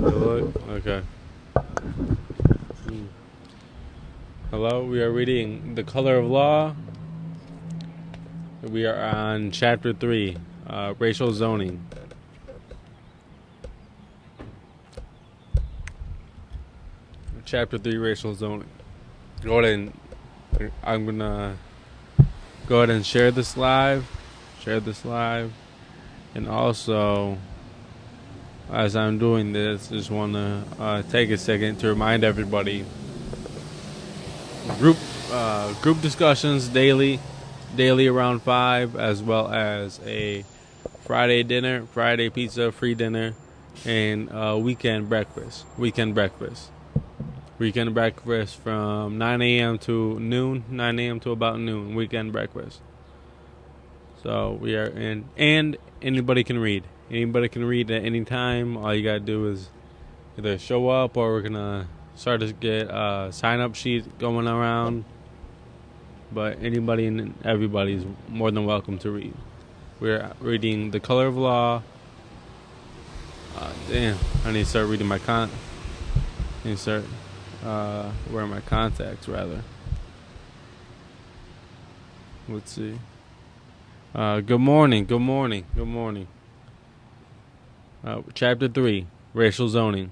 Okay. Hello, we are reading The Color of Law. We are on Chapter 3, Racial Zoning. Chapter 3, Racial Zoning. I'm going to go ahead and share this live. And also, as I'm doing this, just want to take a second to remind everybody. Group discussions daily around 5, as well as a Friday dinner, Friday pizza, free dinner, and weekend breakfast from 9 a.m. to noon, 9 a.m. to about noon, weekend breakfast. So we are in, and anybody can read. Anybody can read at any time. All you gotta do is either show up, or we're gonna start to get a sign-up sheet going around. But anybody and everybody is more than welcome to read. We're reading The Color of Law. I need to start reading my where are my contacts, rather. Let's see. Good morning. Chapter 3, Racial Zoning.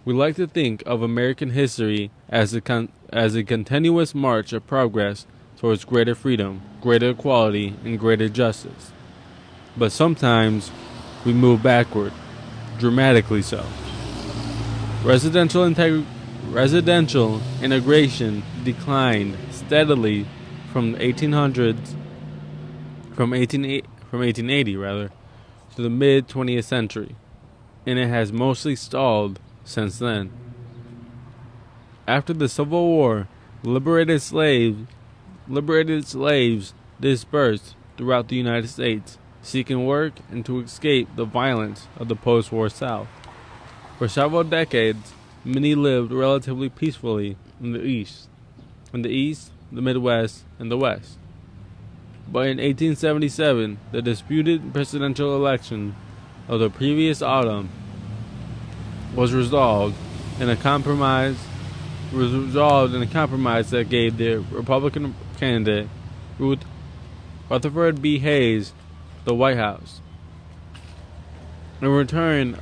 We like to think of American history as a continuous march of progress towards greater freedom, greater equality, and greater justice. But sometimes we move backward, dramatically so. Residential integration declined steadily from 1880 to the mid 20th century, and it has mostly stalled since then. After the Civil War, liberated slaves dispersed throughout the United States, seeking work and to escape the violence of the post-war South. For several decades, many lived relatively peacefully in the East, the Midwest, and the West. But in 1877, the disputed presidential election of the previous autumn was resolved in a compromise that gave the Republican candidate Rutherford B. Hayes the White House. In return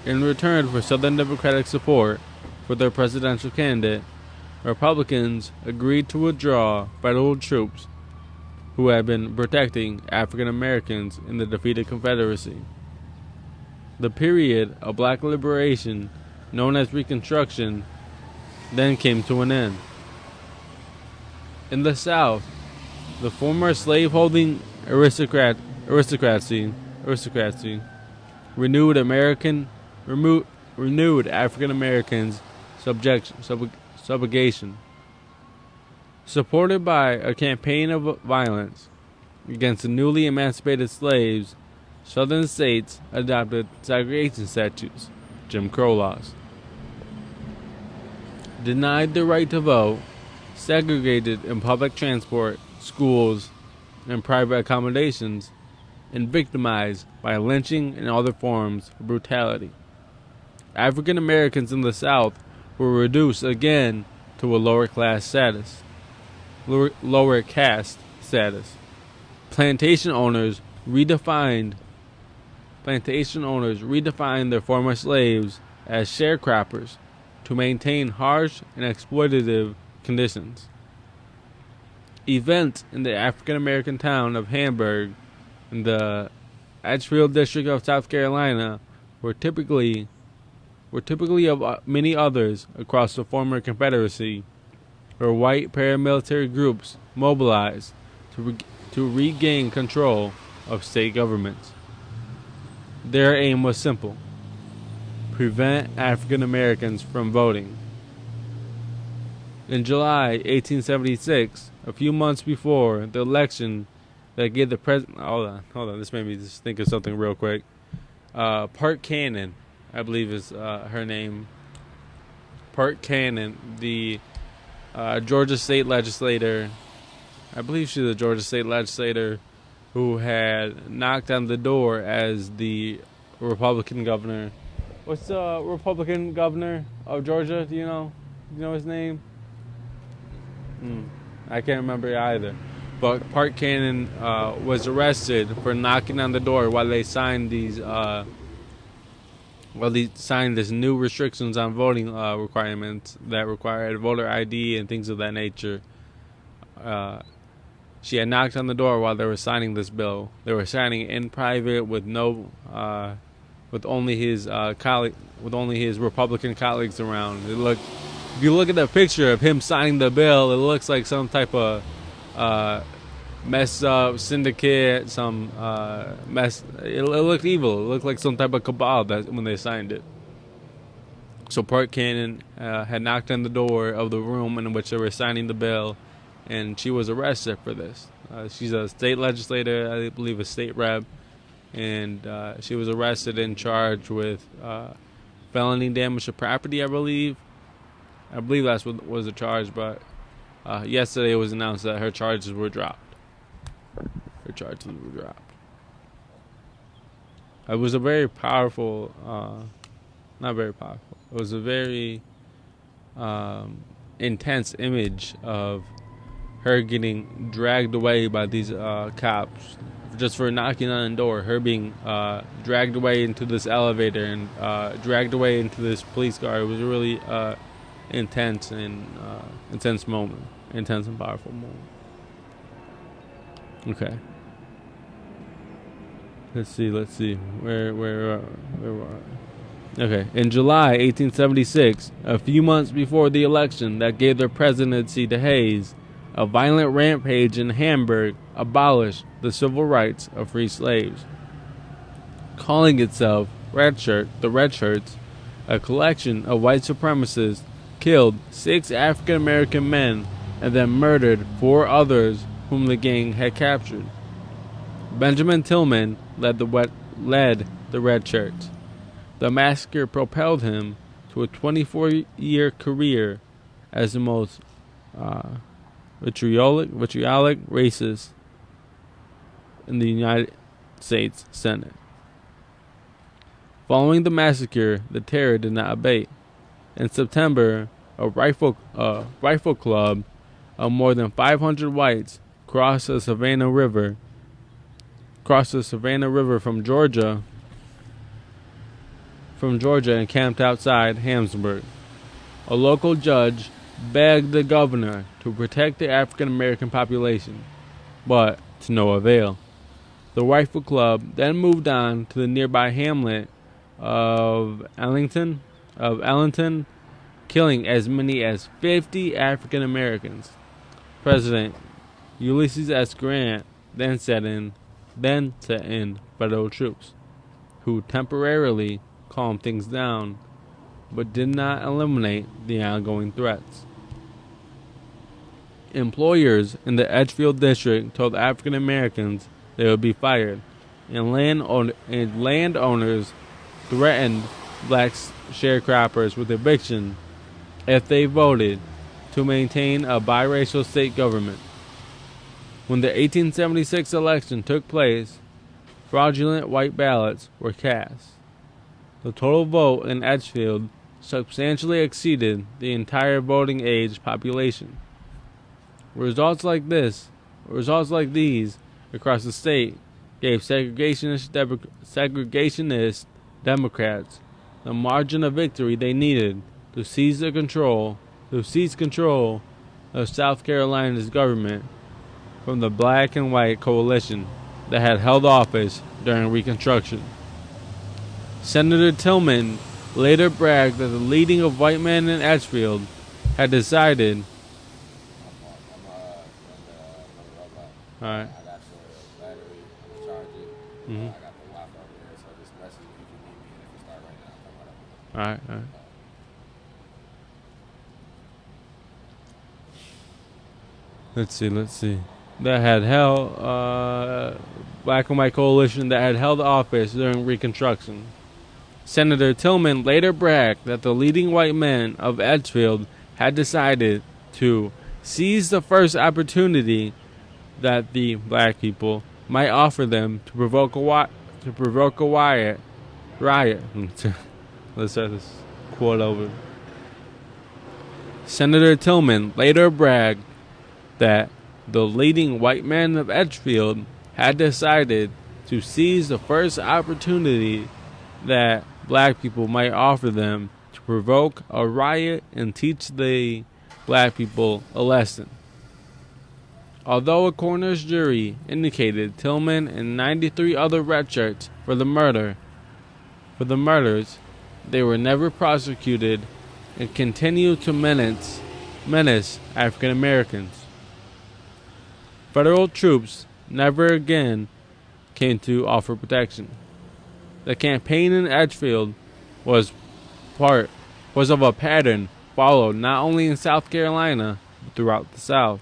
for Southern Democratic support for their presidential candidate, Republicans agreed to withdraw federal troops who had been protecting African Americans in the defeated Confederacy. The period of black liberation, known as Reconstruction, then came to an end. In the South, the former slaveholding aristocracy renewed African Americans' subjugation. Supported by a campaign of violence against the newly emancipated slaves, Southern states adopted segregation statutes, Jim Crow laws, denied the right to vote, segregated in public transport, schools, and private accommodations, and victimized by lynching and other forms of brutality. African Americans in the South were reduced again to a lower caste status. Plantation owners redefined their former slaves as sharecroppers to maintain harsh and exploitative conditions. Events in the African American town of Hamburg in the Edgefield district of South Carolina were typically of many others across the former Confederacy, where white paramilitary groups mobilized to regain control of state governments. Their aim was simple: prevent African Americans from voting. In July 1876, a few months before the election that gave the president... Hold on, this made me just think of something real quick. Park Cannon, I believe is her name. Park Cannon, the Georgia state legislator. I believe she's a Georgia state legislator who had knocked on the door as the Republican governor What's the Republican governor of Georgia? Do you know? You know his name? I can't remember either. But Park Cannon was arrested for knocking on the door while they signed these this new restrictions on voting requirements that required voter ID and things of that nature. She had knocked on the door while they were signing this bill. They were signing it in private with only his Republican colleagues around. If you look at the picture of him signing the bill, it looks like some type of messed up syndicate, some mess. It looked evil. It looked like some type of cabal when they signed it. So Park Cannon had knocked on the door of the room in which they were signing the bill, and she was arrested for this. She's a state legislator, I believe a state rep, and she was arrested and charged with felony damage to property, I believe. I believe that's what was the charge, but yesterday it was announced that her charges were dropped. It was a very powerful, not very powerful, it was a very intense image of her getting dragged away by these cops just for knocking on the door, her being dragged away into this elevator and dragged away into this police car. It was a really intense and powerful moment. Okay. Let's see. Where were I? Okay. In July 1876, a few months before the election that gave the presidency to Hayes, a violent rampage in Hamburg abolished the civil rights of free slaves. Calling itself the Red Shirts, a collection of white supremacists killed 6 African American men and then murdered 4 others whom the gang had captured. Benjamin Tillman led the Red Shirts. The massacre propelled him to a 24-year career as the most vitriolic racist in the United States Senate. Following the massacre, the terror did not abate. In September, a rifle club of more than 500 whites crossed the Savannah River from Georgia and camped outside Harrisburg. A local judge begged the governor to protect the African American population, but to no avail. The rifle club then moved on to the nearby hamlet of Ellington, killing as many as 50 African Americans. President Ulysses S. Grant then set in federal troops, who temporarily calmed things down, but did not eliminate the ongoing threats. Employers in the Edgefield district told African Americans they would be fired, and landowners threatened black sharecroppers with eviction if they voted to maintain a biracial state government. When the 1876 election took place, fraudulent white ballots were cast. The total vote in Edgefield substantially exceeded the entire voting age population. Results like these across the state gave segregationist Democrats the margin of victory they needed to seize control of South Carolina's government from the black and white coalition that had held office during Reconstruction. Senator Tillman later bragged that the leading of white men in Edgefield had decided. All right. I got the battery, the charger. I got the Wi-Fi over there, so this message you can leave me, and if you start right now, come right up. All right. Let's see. That had held black and white coalition that had held office during Reconstruction. Senator Tillman later bragged that the leading white men of Edgefield had decided to seize the first opportunity that the black people might offer them to provoke a riot Let's start this quote over. Senator Tillman later bragged that the leading white man of Edgefield had decided to seize the first opportunity that black people might offer them to provoke a riot and teach the black people a lesson. Although a coroner's jury indicated Tillman and 93 other red shirts for the murders, they were never prosecuted and continued to menace African Americans. Federal troops never again came to offer protection. The campaign in Edgefield was of a pattern followed not only in South Carolina but throughout the South.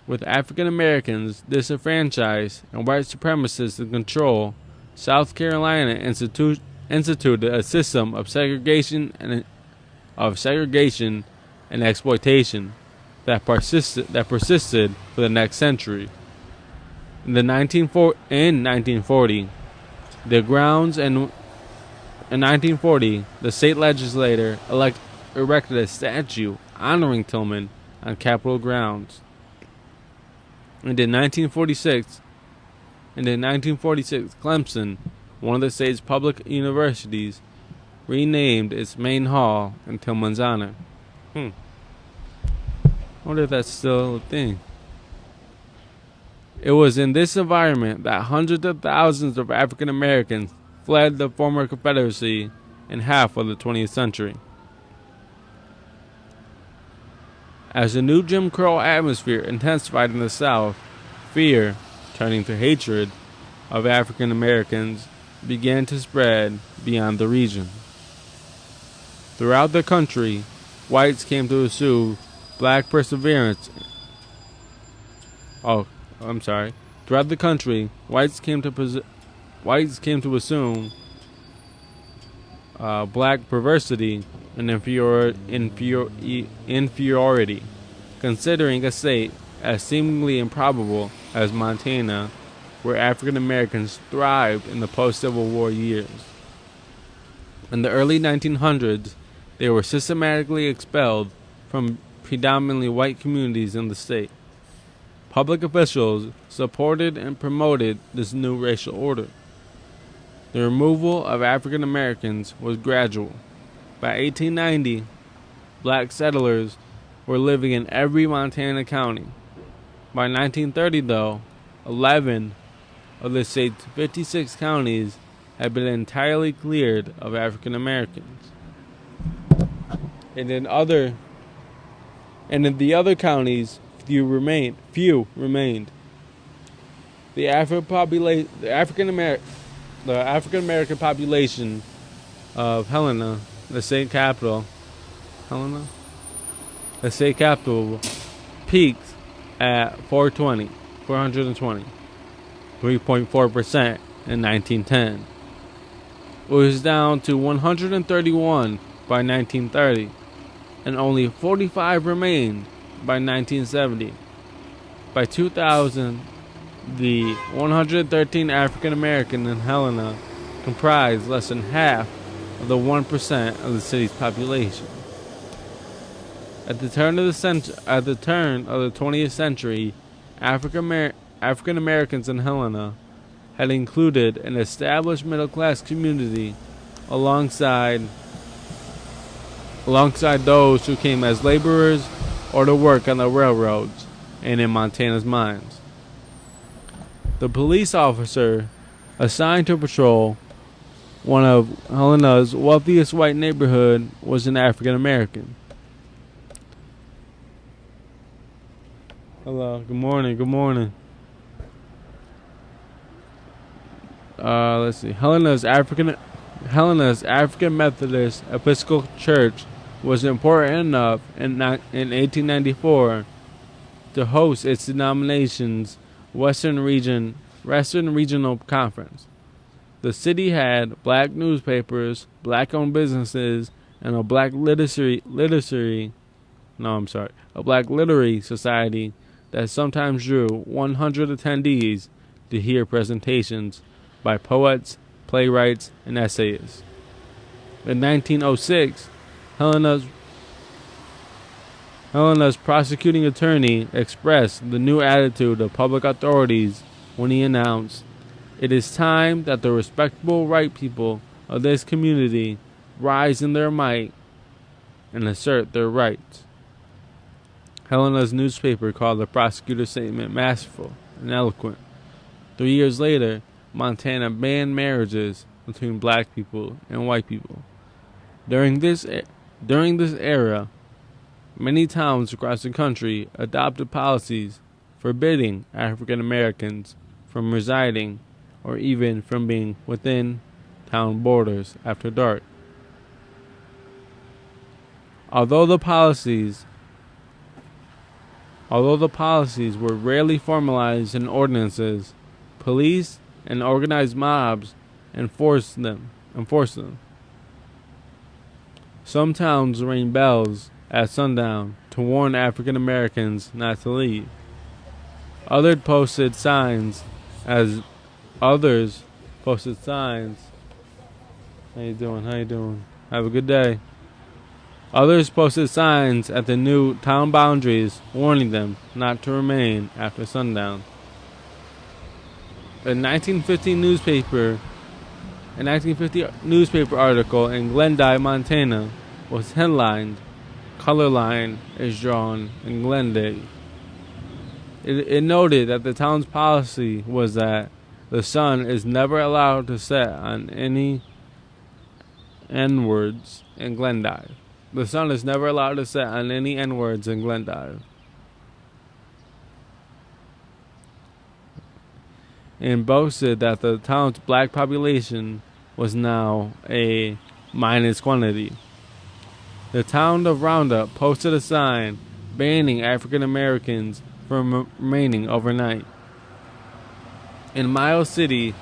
With African Americans disenfranchised and white supremacists in control, South Carolina instituted a system of segregation and exploitation that persisted for the next century. In 1940, the state legislature erected a statue honoring Tillman on Capitol grounds. And in 1946, Clemson, one of the state's public universities, renamed its main hall in Tillman's honor. I wonder if that's still a thing. It was in this environment that hundreds of thousands of African Americans fled the former Confederacy in half of the 20th century. As the new Jim Crow atmosphere intensified in the South, fear, turning to hatred, of African Americans began to spread beyond the region. Throughout the country, whites came to assume black perseverance. Throughout the country, whites came to assume black perversity and inferiority, considering a state as seemingly improbable as Montana, where African Americans thrived in the post-Civil War years. In the early 1900s, they were systematically expelled from predominantly white communities in the state. Public officials supported and promoted this new racial order. The removal of African Americans was gradual. By 1890, black settlers were living in every Montana county. By 1930, though, 11 of the state's 56 counties had been entirely cleared of African Americans. And in the other counties, few remained. The African American population of Helena, the state capital, peaked at 420, 3.4% in 1910. It was down to 131 by 1930, and only 45 remained by 1970. By 2000, the 113 African American in Helena comprised less than half of the 1% of the city's population. At the turn of the 20th century, African Americans in Helena had included an established middle-class community alongside those who came as laborers or to work on the railroads and in Montana's mines. The police officer assigned to patrol one of Helena's wealthiest white neighborhood was an African American. Hello, good morning. Let's see. Helena's African Methodist Episcopal Church was important enough in 1894 to host its denomination's Western Regional Conference. The city had black newspapers, black-owned businesses, and a black literary society that sometimes drew 100 attendees to hear presentations by poets, playwrights, and essayists. In 1906, Helena's prosecuting attorney expressed the new attitude of public authorities when he announced, "It is time that the respectable white people of this community rise in their might and assert their rights." Helena's newspaper called the prosecutor's statement masterful and eloquent. 3 years later, Montana banned marriages between black people and white people. During this era, many towns across the country adopted policies forbidding African Americans from residing or even from being within town borders after dark. Although the policies were rarely formalized in ordinances, police and organized mobs enforced them. Some towns rang bells at sundown to warn African Americans not to leave. Others posted signs. How you doing? Have a good day. Others posted signs at the new town boundaries warning them not to remain after sundown. A 1950 newspaper article in Glendive, Montana was headlined, "Color line is drawn in Glendive." It noted that the town's policy was that the sun is never allowed to set on any N-words in Glendive. The sun is never allowed to set on any N-words in Glendive. And boasted that the town's black population was now a minus quantity. The town of Roundup posted a sign banning African Americans from remaining overnight. In Miles City,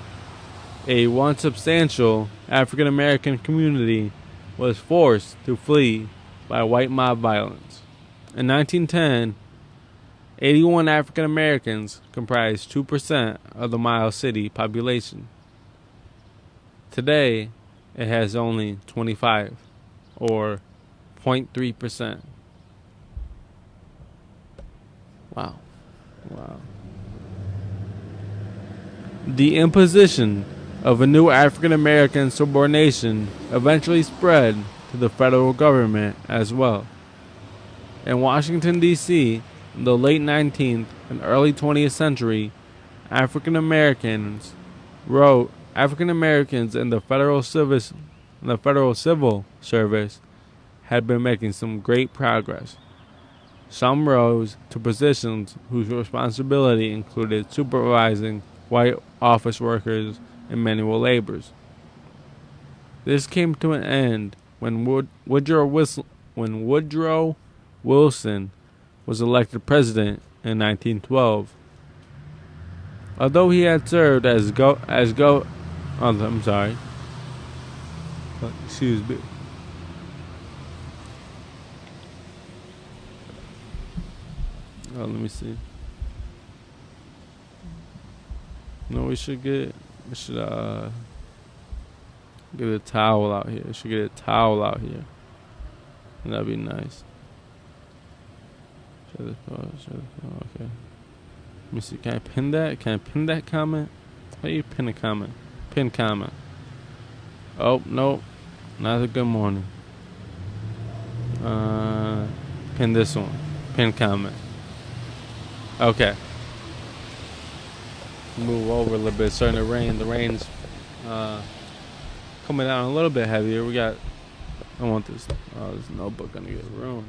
a once substantial African American community was forced to flee by white mob violence. In 1910, 81 African Americans comprised 2% of the Miles City population. Today, it has only 25, or 0.3%. Wow. The imposition of a new African American subordination eventually spread to the federal government as well. In Washington, D.C., in the late 19th and early 20th century, African Americans in the federal civil service had been making some great progress. Some rose to positions whose responsibility included supervising white office workers and manual laborers. This came to an end when Woodrow Wilson was elected president in 1912. Although he had served excuse me. Let me see. No, we should get a towel out here. That'd be nice. Okay. Let me see. Can I pin that? Comment? How do you pin a comment? Pin comment. Oh, no. Not a good morning. Pin this one. Pin comment. Okay. Move over a little bit. It's starting to rain. The rain's coming down a little bit heavier. I don't want this. Oh, this notebook gonna get ruined.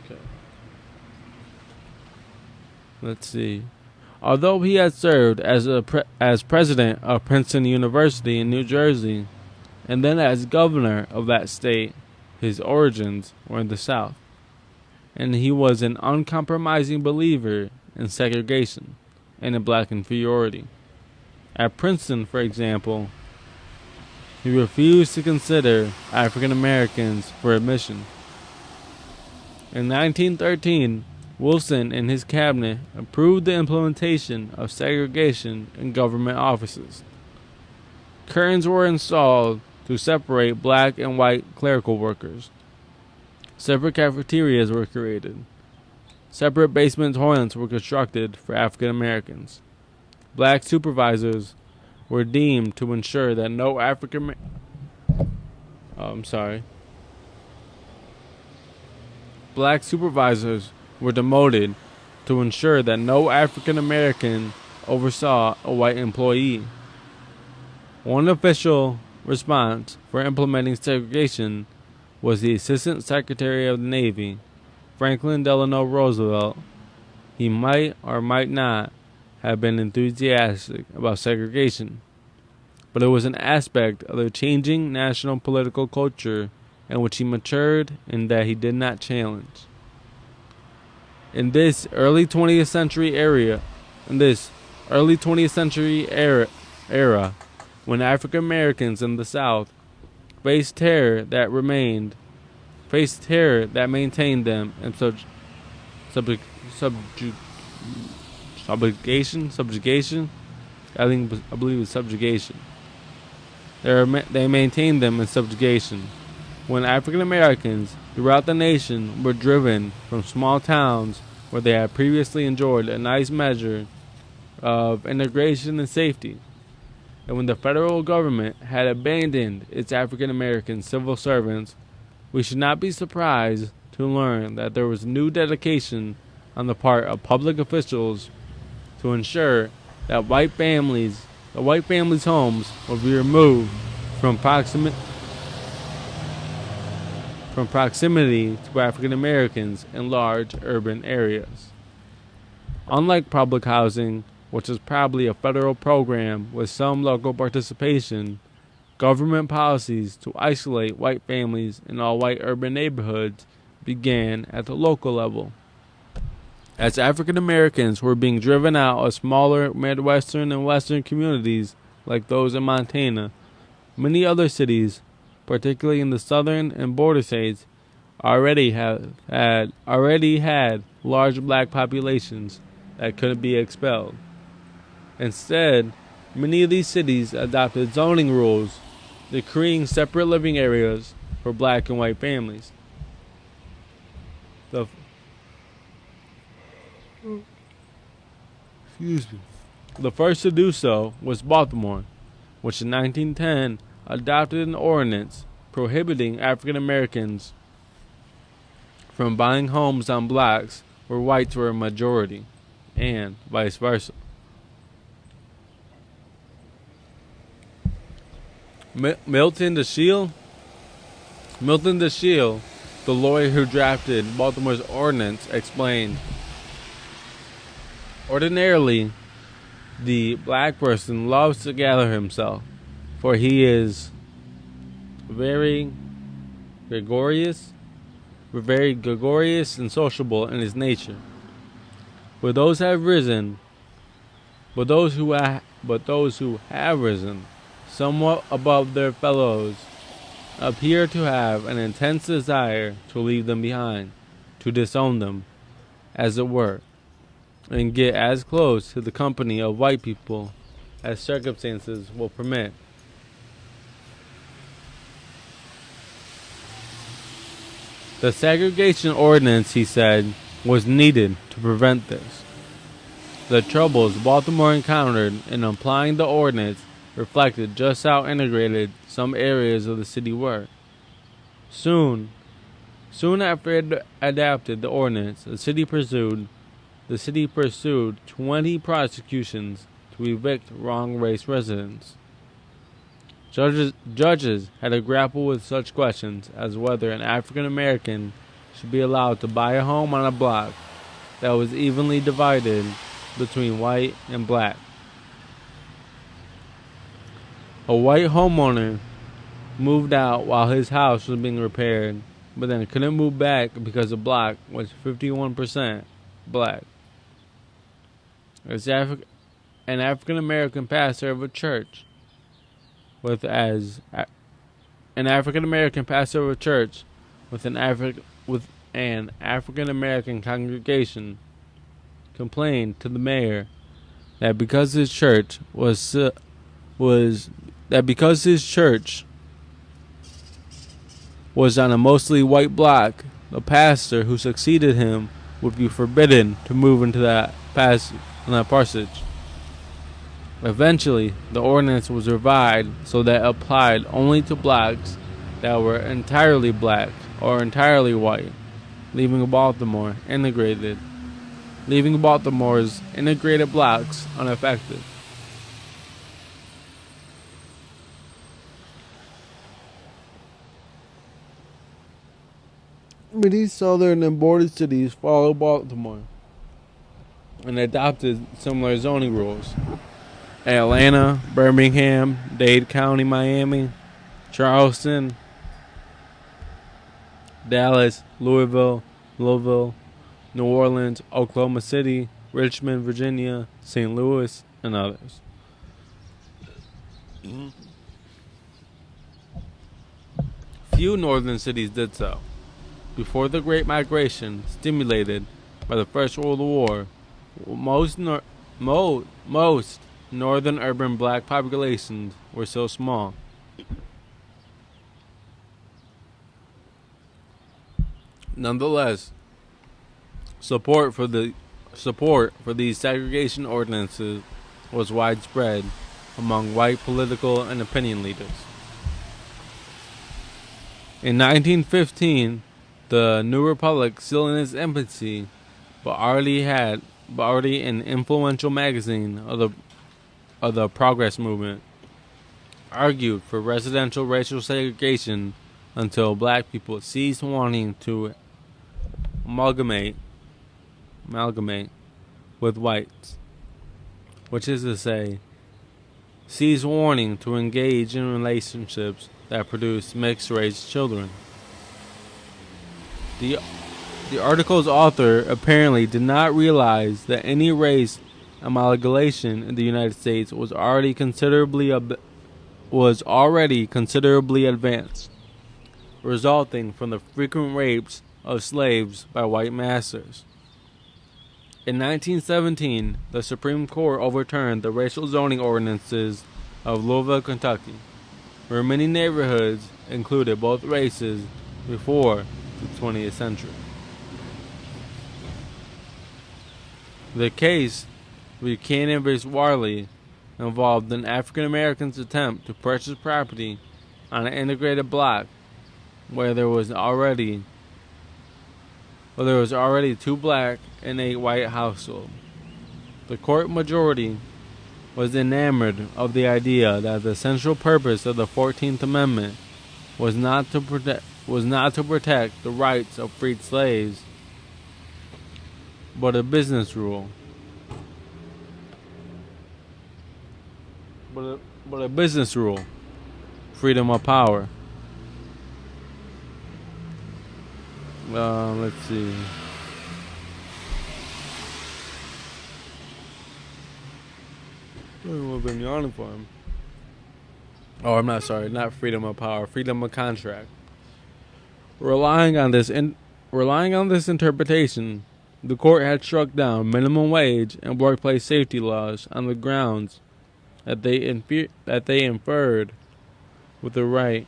Okay. Let's see. Although he had served as president of Princeton University in New Jersey, and then as governor of that state, his origins were in the South, and he was an uncompromising believer in segregation and in black inferiority. At Princeton, for example, he refused to consider African Americans for admission. In 1913, Wilson and his cabinet approved the implementation of segregation in government offices. Curtains were installed to separate black and white clerical workers. Separate cafeterias were created. Separate basement toilets were constructed for African Americans. Black supervisors were deemed to ensure that no African... Black supervisors were demoted to ensure that no African American oversaw a white employee. One official response for implementing segregation was the Assistant Secretary of the Navy, Franklin Delano Roosevelt. He might or might not have been enthusiastic about segregation, but it was an aspect of the changing national political culture in which he matured and that he did not challenge. In this early 20th century era, when African Americans in the South faced terror that maintained them in subjugation. I believe it's subjugation. They maintained them in subjugation. When African Americans throughout the nation were driven from small towns where they had previously enjoyed a nice measure of integration and safety, and when the federal government had abandoned its African American civil servants, we should not be surprised to learn that there was new dedication on the part of public officials to ensure that the white families' homes would be removed from proximity to African Americans in large urban areas. Unlike public housing, which is probably a federal program with some local participation, government policies to isolate white families in all white urban neighborhoods began at the local level. As African Americans were being driven out of smaller Midwestern and Western communities like those in Montana, many other cities, particularly in the southern and border states, already had large black populations that couldn't be expelled. Instead, many of these cities adopted zoning rules decreeing separate living areas for black and white families. The first to do so was Baltimore, which in 1910 adopted an ordinance prohibiting African Americans from buying homes on blocks where whites were a majority, and vice versa. Milton DeShiel, the lawyer who drafted Baltimore's ordinance, explained, "Ordinarily, the black person loves to gather himself, for he is very gregarious and sociable in his nature. But those who have risen somewhat above their fellows appear to have an intense desire to leave them behind, to disown them, as it were, and get as close to the company of white people as circumstances will permit. The Segregation Ordinance," he said, "was needed to prevent this. The troubles Baltimore encountered in applying the ordinance reflected just how integrated some areas of the city were. Soon after it adopted the ordinance, the city pursued 20 prosecutions to evict wrong race residents. Judges had to grapple with such questions as whether an African American should be allowed to buy a home on a block that was evenly divided between white and black. A white homeowner moved out while his house was being repaired, but then couldn't move back because the block was 51% black. An African American pastor of a church with an African American congregation complained to the mayor that because his church was that because his church was on a mostly white block, the pastor who succeeded him would be forbidden to move into that parsonage. Eventually, the ordinance was revised so that it applied only to blocks that were entirely black or entirely white, leaving Baltimore's integrated blocks unaffected. Many southern and border cities followed Baltimore and adopted similar zoning rules. Atlanta, Birmingham, Dade County, Miami, Charleston, Dallas, Louisville, New Orleans, Oklahoma City, Richmond, Virginia, St. Louis, and others. Few northern cities did so. Before the Great Migration, stimulated by the First World War, most northern urban black populations were so small. Nonetheless, support for these segregation ordinances was widespread among white political and opinion leaders. In 1915, the New Republic, still in its infancy, but already an influential magazine of the progress movement, argued for residential racial segregation until black people ceased wanting to amalgamate with whites, which is to say, ceased wanting to engage in relationships that produce mixed-race children. The article's author apparently did not realize that any race amalgamation in the United States was already considerably advanced, resulting from the frequent rapes of slaves by white masters. In 1917, the Supreme Court overturned the racial zoning ordinances of Louisville, Kentucky, where many neighborhoods included both races before the 20th century. The case, Buchanan v. Warley, involved an African American's attempt to purchase property on an integrated block where there was already 2 black and 8 white households. The court majority was enamored of the idea that the central purpose of the 14th Amendment was not to protect the rights of freed slaves, but a business rule. Freedom of power. Let's see. I've been yawning for him. Oh, I'm not sorry. Not freedom of power. Freedom of contract. Relying on this interpretation, the court had struck down minimum wage and workplace safety laws on the grounds that they interfered with the right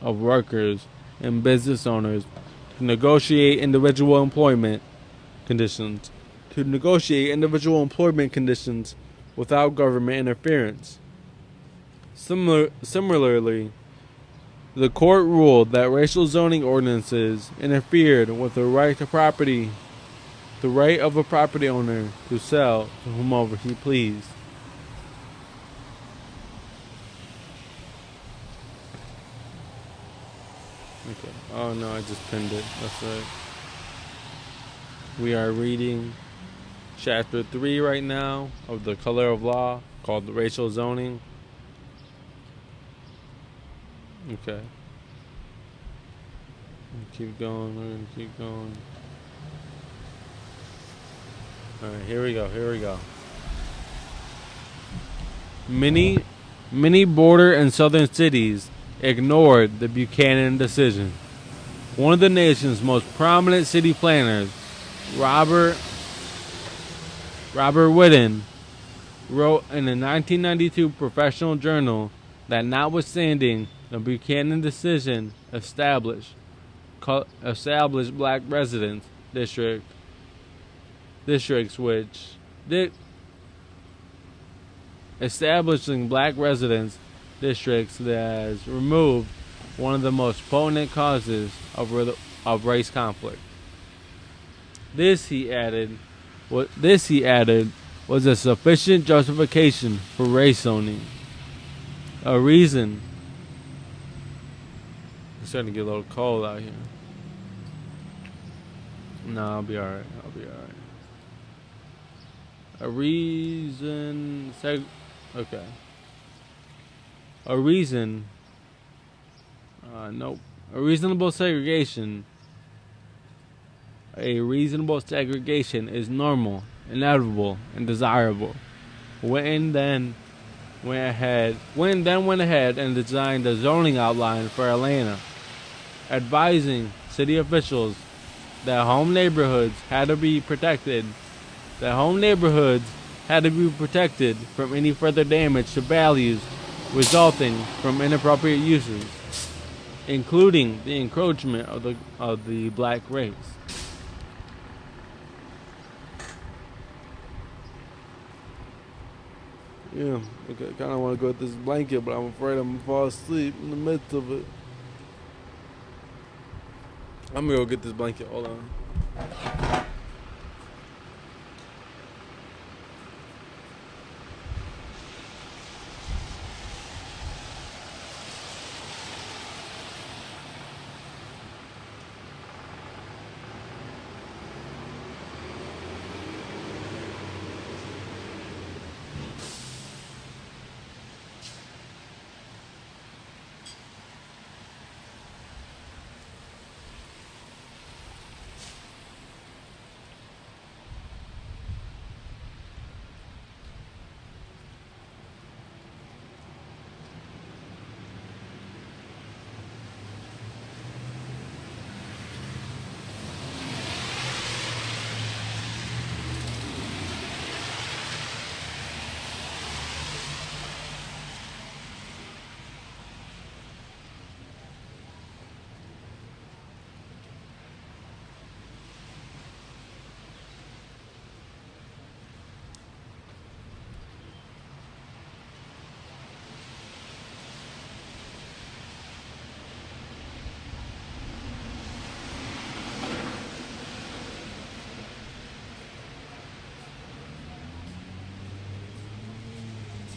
of workers and business owners to negotiate individual employment conditions without government interference. Similarly, the court ruled that racial zoning ordinances interfered with the right of a property owner to sell to whomever he pleased. Okay. Oh no, I just pinned it. That's right. We are reading Chapter 3 right now of the Color of Law, called Racial Zoning. Okay. Keep going. We're going to keep going. Alright, here we go. Many border and southern cities ignored the Buchanan decision. One of the nation's most prominent city planners, Robert Robert Whitten, wrote in a 1992 professional journal that notwithstanding the Buchanan decision established black residence districts which establishing black residence districts that has removed one of the most potent causes of race conflict. This, he added, was a sufficient justification for race zoning. A reason. It's starting to get a little cold out here. No, I'll be alright. A reason. Okay. A reason. Nope. A reasonable segregation. A reasonable segregation is normal, inevitable, and desirable. Whitten then went ahead and designed a zoning outline for Atlanta, advising city officials that home neighborhoods had to be protected from any further damage to values resulting from inappropriate uses, including the encroachment of the black race. Yeah, okay, I kind of want to go with this blanket, but I'm afraid I'm going to fall asleep in the midst of it. I'm going to go get this blanket. Hold on.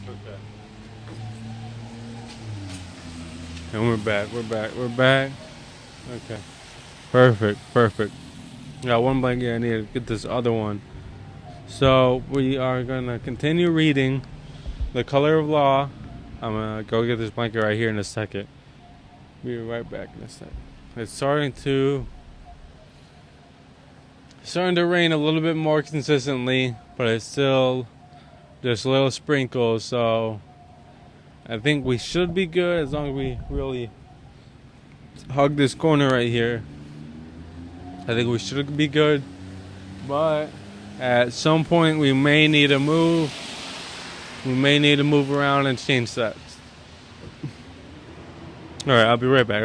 Okay. And we're back. Okay. Perfect. Got one blanket, I need to get this other one. So we are gonna continue reading The Color of Law. I'm gonna go get this blanket right here in a second. Be right back in a second. It's starting to rain a little bit more consistently, but it's still just little sprinkles, so I think we should be good as long as we really hug this corner right here. I think we should be good, but at some point we may need to move. We may need to move around and change sets. Alright, I'll be right back.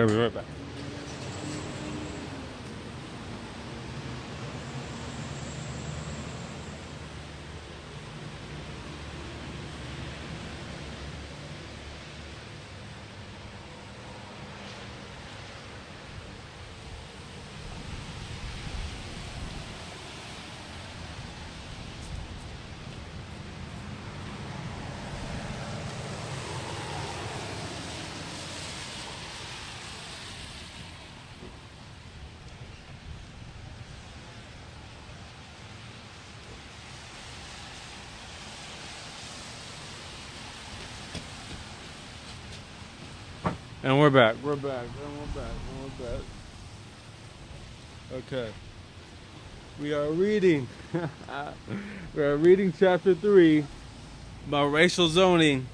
And we're back. Okay. We are reading chapter 3 about racial zoning.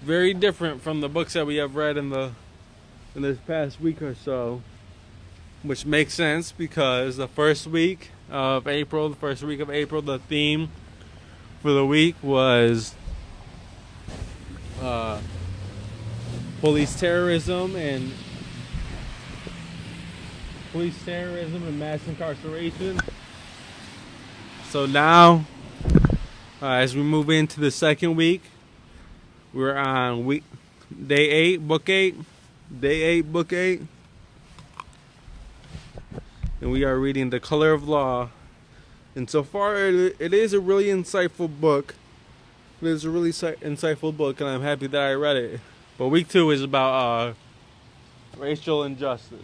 Very different from the books that we have read in this past week or so. which makes sense because the first week of April, the theme for the week was police terrorism and mass incarceration. So now, as we move into the second week, we're on day 8, book 8, and we are reading The Color of Law. And so far, it is a really insightful book. It is a really insightful book, and I'm happy that I read it. But week 2 is about racial injustice.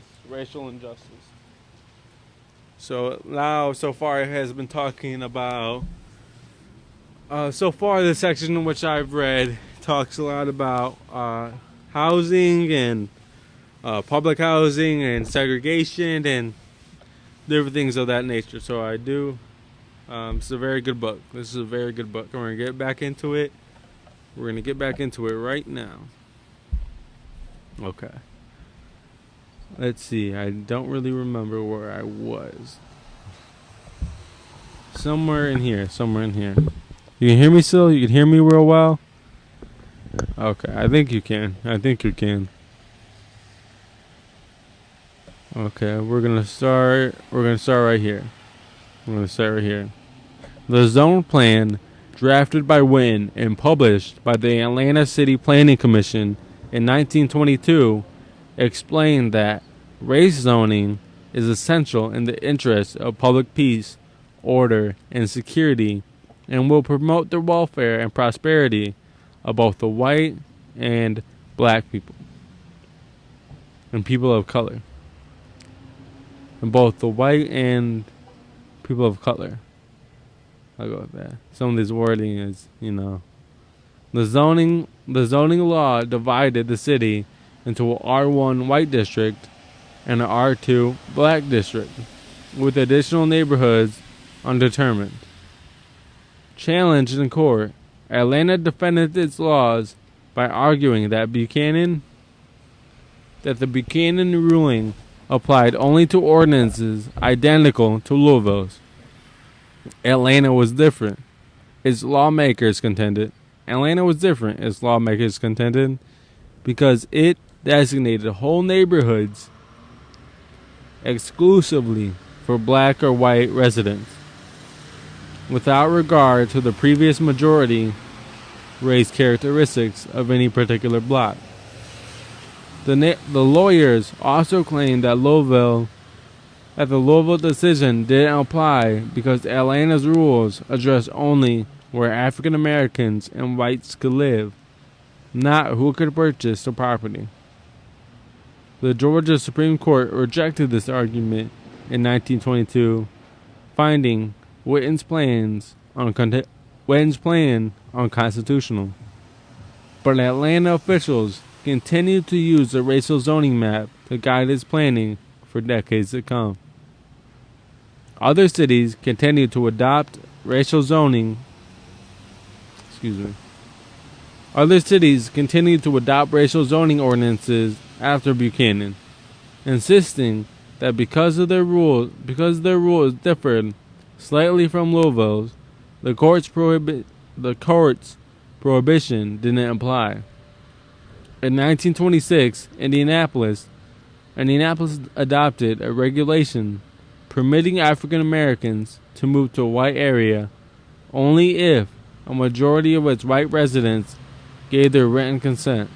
So now, so far, it has been talking about. So far, the section in which I've read talks a lot about housing and public housing and segregation and different things of that nature. So I do. It's a very good book. This is a very good book. We're going to get back into it. We're going to get back into it right now. Okay. Let's see. I don't really remember where I was. Somewhere in here. You can hear me still? You can hear me real well? Okay. I think you can. Okay. We're going to start right here. The zone plan, drafted by Wynne and published by the Atlanta City Planning Commission in 1922, explained that race zoning is essential in the interest of public peace, order, and security, and will promote the welfare and prosperity of both the white and black people and people of color. I'll go with that. Some of this wording is, the zoning law divided the city into an R1 white district and an R2 black district, with additional neighborhoods undetermined. Challenged in court, Atlanta defended its laws by arguing that the Buchanan ruling applied only to ordinances identical to Louisville's. Atlanta was different. Its lawmakers contended because it designated whole neighborhoods exclusively for black or white residents, without regard to the previous majority race characteristics of any particular block. The lawyers also claimed that the Louisville decision didn't apply because Atlanta's rules address only where African Americans and whites could live, not who could purchase the property. The Georgia Supreme Court rejected this argument in 1922, finding Witten's plan unconstitutional. But Atlanta officials continued to use the racial zoning map to guide its planning for decades to come. Other cities continued to adopt racial zoning ordinances after Buchanan, insisting that because their rules differed slightly from Louisville's, the court's prohibition didn't apply. In 1926, Indianapolis adopted a regulation permitting African Americans to move to a white area only if a majority of its white residents gave their written consent.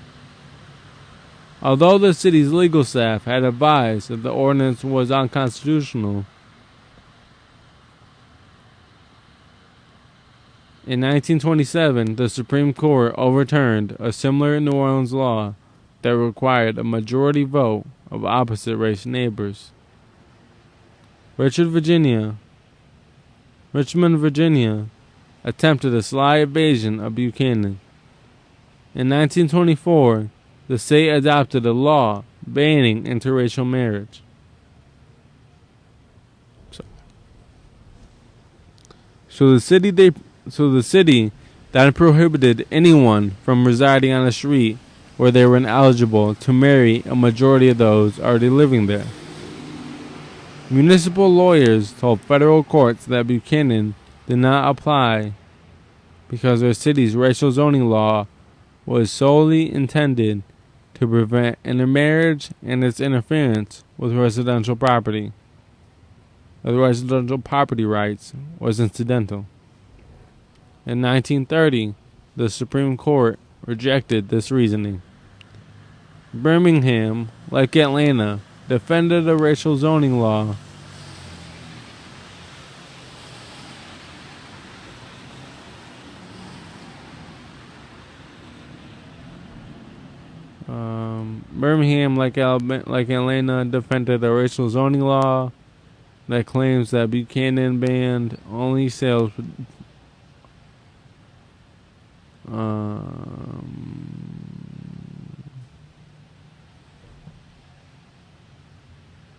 Although the city's legal staff had advised that the ordinance was unconstitutional, in 1927, the Supreme Court overturned a similar New Orleans law that required a majority vote of opposite race neighbors. Richmond, Virginia, attempted a sly evasion of Buchanan. In 1924, the state adopted a law banning interracial marriage. So the city that prohibited anyone from residing on a street where they were ineligible to marry a majority of those already living there. Municipal lawyers told federal courts that Buchanan did not apply because their city's racial zoning law was solely intended to prevent intermarriage and its interference with residential property. The residential property rights was incidental. In 1930, the Supreme Court rejected this reasoning. Birmingham, like Atlanta, defended a racial zoning law. Birmingham, like Atlanta, defended a racial zoning law that claims that Buchanan banned only sales.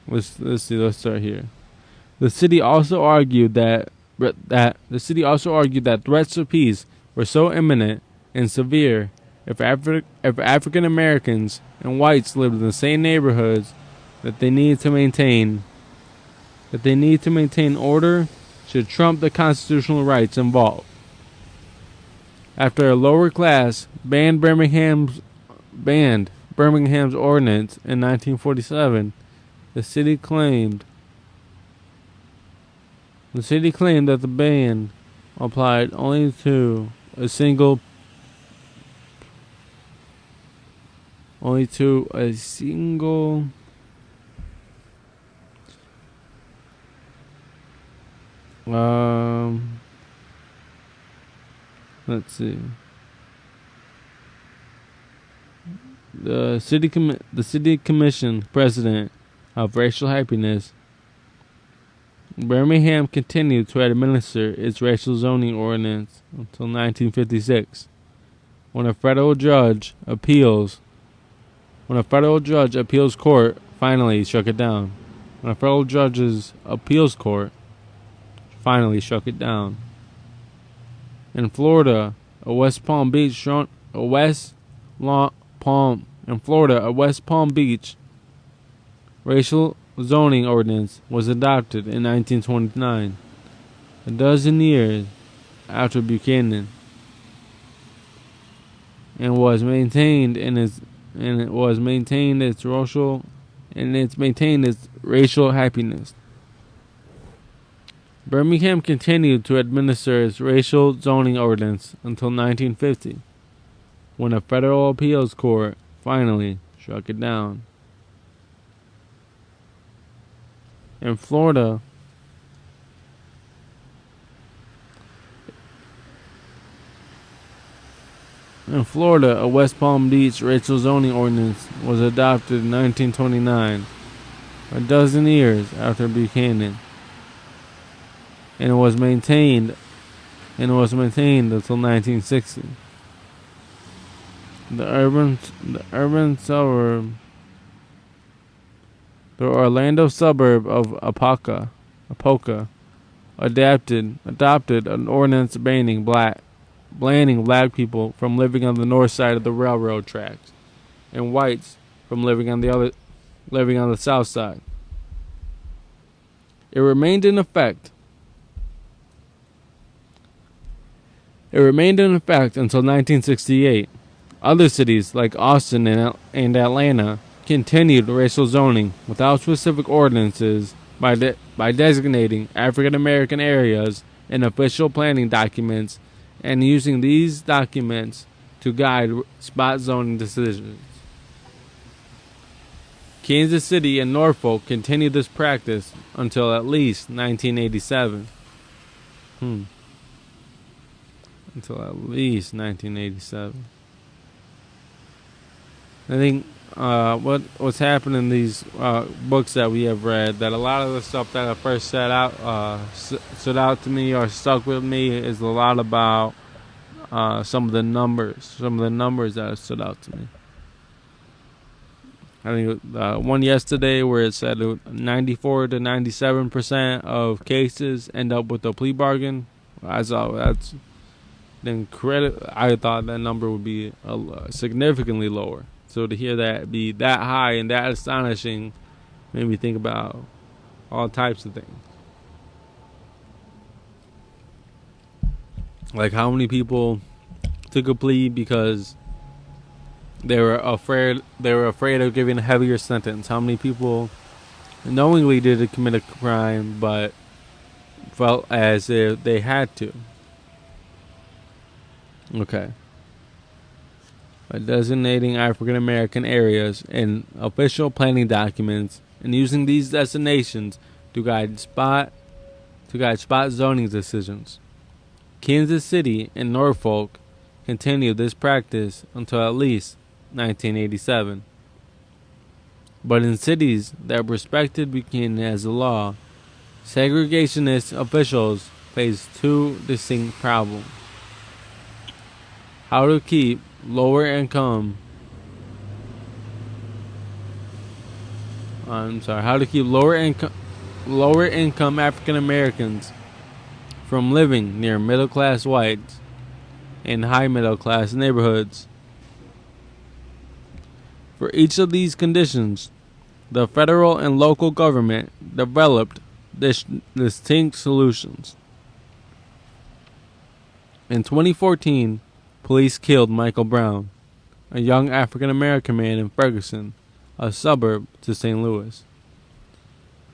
Let's start here. The city also argued that threats of peace were so imminent and severe if African Americans and whites lived in the same neighborhoods that they need to maintain order should trump the constitutional rights involved. After a lower class banned Birmingham's ordinance in 1947, the city claimed that the ban applied only to a single let's see. The city commission president of racial happiness, Birmingham continued to administer its racial zoning ordinance until 1956, when a federal judge appeals court finally struck it down. In Florida, a West Palm Beach racial zoning ordinance was adopted in 1929, a dozen years after Buchanan, and it's maintained its racial happiness. Birmingham continued to administer its racial zoning ordinance until 1950, when a federal appeals court finally struck it down. In Florida, a West Palm Beach racial zoning ordinance was adopted in 1929, a dozen years after Buchanan, and it was maintained until 1960. The Orlando suburb of Apopka adopted an ordinance banning black people from living on the north side of the railroad tracks, and whites from living on the south side. It remained in effect until 1968. Other cities like Austin and Atlanta continued racial zoning without specific ordinances by designating African American areas in official planning documents and using these documents to guide spot zoning decisions. Kansas City and Norfolk continued this practice until at least 1987. Until at least 1987. I think what's happened in these books that we have read, that a lot of the stuff that I first stood out to me or stuck with me is a lot about some of the numbers that have stood out to me. I think one yesterday where it said 94 to 97% of cases end up with a plea bargain. That's incredible. I thought that number would be significantly lower. So to hear that be that high and that astonishing made me think about all types of things. Like how many people took a plea because they were afraid of giving a heavier sentence. How many people knowingly did commit a crime but felt as if they had to. Okay. By designating African American areas in official planning documents and using these designations to guide spot zoning decisions. Kansas City and Norfolk continued this practice until at least 1987. But in cities that respected Buchanan as a law, segregationist officials faced two distinct problems. How to keep lower income African Americans from living near middle class whites in high middle class neighborhoods. For each of these conditions, the federal and local government developed distinct solutions. In 2014, police killed Michael Brown, a young African American man in Ferguson, a suburb to St. Louis.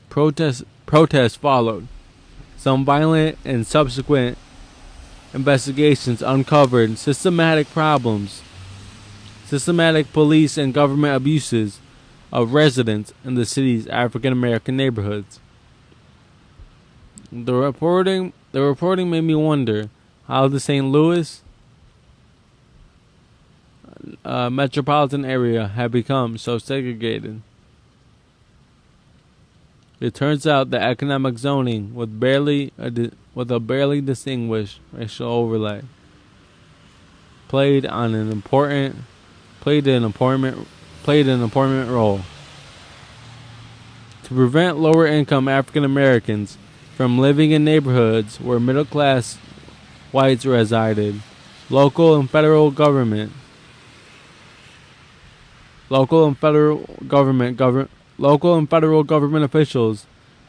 Protests followed. Some violent and subsequent investigations uncovered systematic police and government abuses of residents in the city's African American neighborhoods. The reporting made me wonder how the St. Louis metropolitan area had become so segregated. It turns out that economic zoning with a barely distinguished racial overlay played an important role. To prevent lower income African Americans from living in neighborhoods where middle class whites resided, local and federal government officials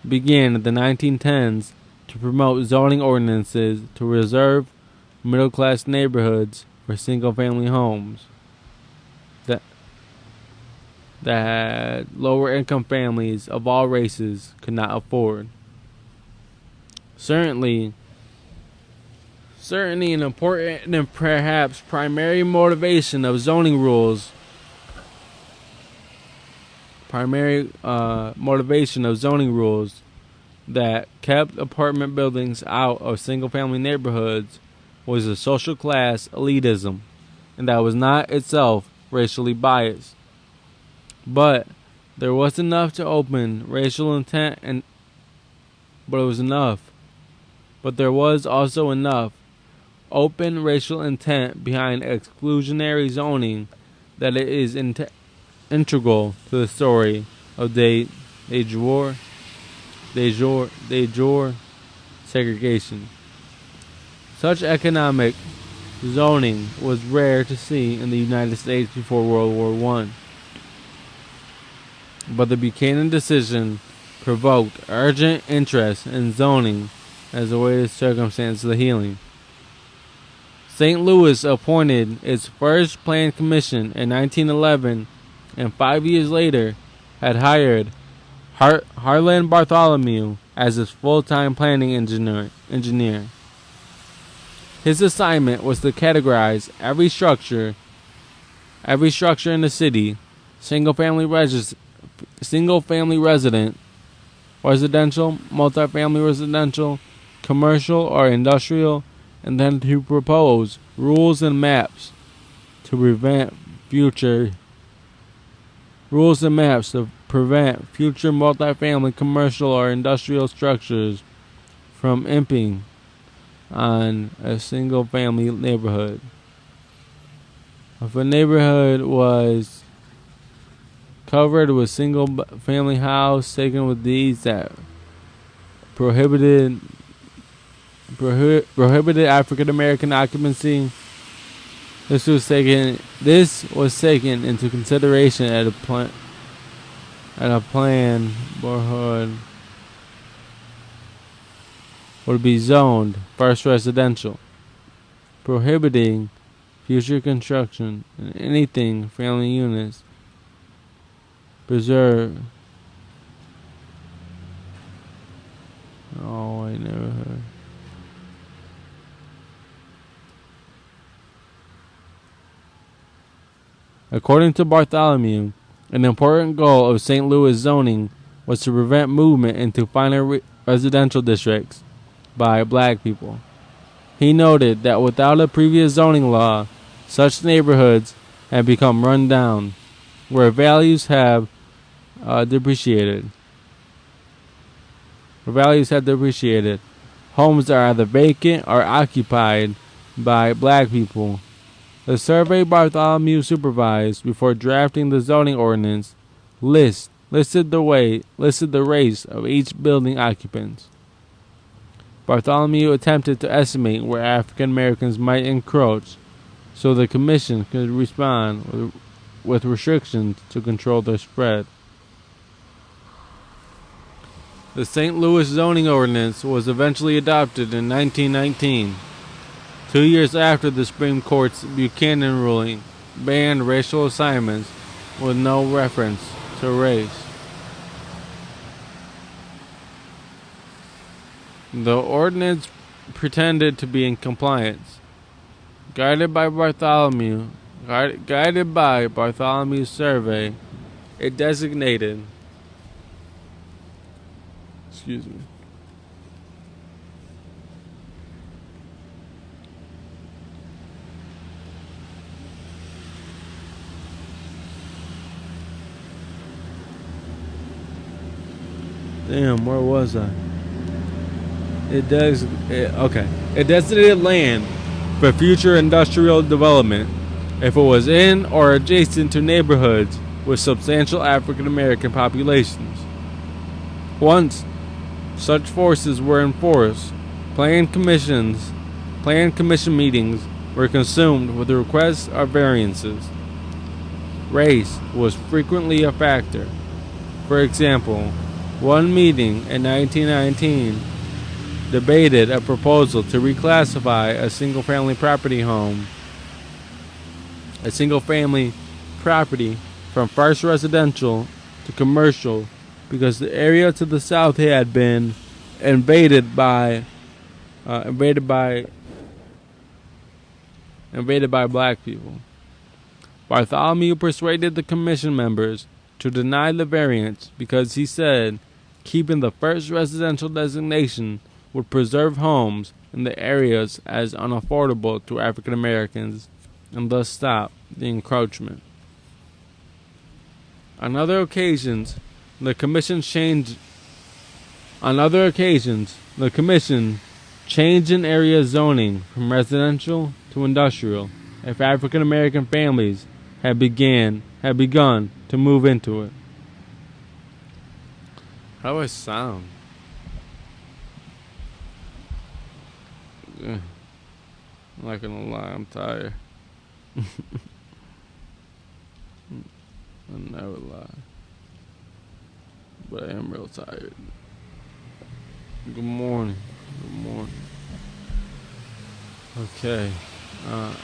began in the 1910s to promote zoning ordinances to reserve middle-class neighborhoods for single-family homes that lower-income families of all races could not afford. Certainly an important and perhaps primary motivation of zoning rules that kept apartment buildings out of single-family neighborhoods was a social class elitism, and that was not itself racially biased. But there was enough to open racial intent, But there was also enough open racial intent behind exclusionary zoning that it is integral to the story of de jure segregation. Such economic zoning was rare to see in the United States before World War I. But the Buchanan decision provoked urgent interest in zoning as a way to circumstance the healing. St. Louis appointed its first plan commission in 1911, and 5 years later had hired Harlan Bartholomew as its full-time planning engineer. His assignment was to categorize every structure in the city, single-family resident, residential, multifamily residential, commercial or industrial, and then to propose rules and maps to prevent future multifamily, commercial, or industrial structures from impinging on a single-family neighborhood. If a neighborhood was covered with single-family house taken with deeds that prohibited African American occupancy, this was taken into consideration at a planned neighborhood would be zoned first residential, prohibiting future construction and anything family units preserve. Oh, I never heard. According to Bartholomew, an important goal of St. Louis zoning was to prevent movement into finer residential districts by black people. He noted that without a previous zoning law, such neighborhoods have become run down, where values have depreciated. Homes are either vacant or occupied by black people. The survey Bartholomew supervised before drafting the zoning ordinance listed the race of each building occupants. Bartholomew attempted to estimate where African Americans might encroach, so the commission could respond with restrictions to control their spread. The St. Louis zoning ordinance was eventually adopted in 1919, 2 years after the Supreme Court's Buchanan ruling banned racial assignments with no reference to race. The ordinance pretended to be in compliance. Guided by Bartholomew's survey, it designated Damn, where was I? It designated land for future industrial development if it was in or adjacent to neighborhoods with substantial African American populations. Once such forces were enforced, Plan Commission meetings were consumed with requests or variances. Race was frequently a factor. For example, one meeting in 1919 debated a proposal to reclassify a single-family property from first residential to commercial because the area to the south had been invaded by black people. Bartholomew persuaded the commission members to deny the variance because he said keeping the first residential designation would preserve homes in the areas as unaffordable to African Americans and thus stop the encroachment. On other occasions, the commission changed an area zoning from residential to industrial if African American families had begun to move into it. How do I sound? I'm not gonna lie, I'm tired. I never lie. But I am real tired. Good morning. Okay.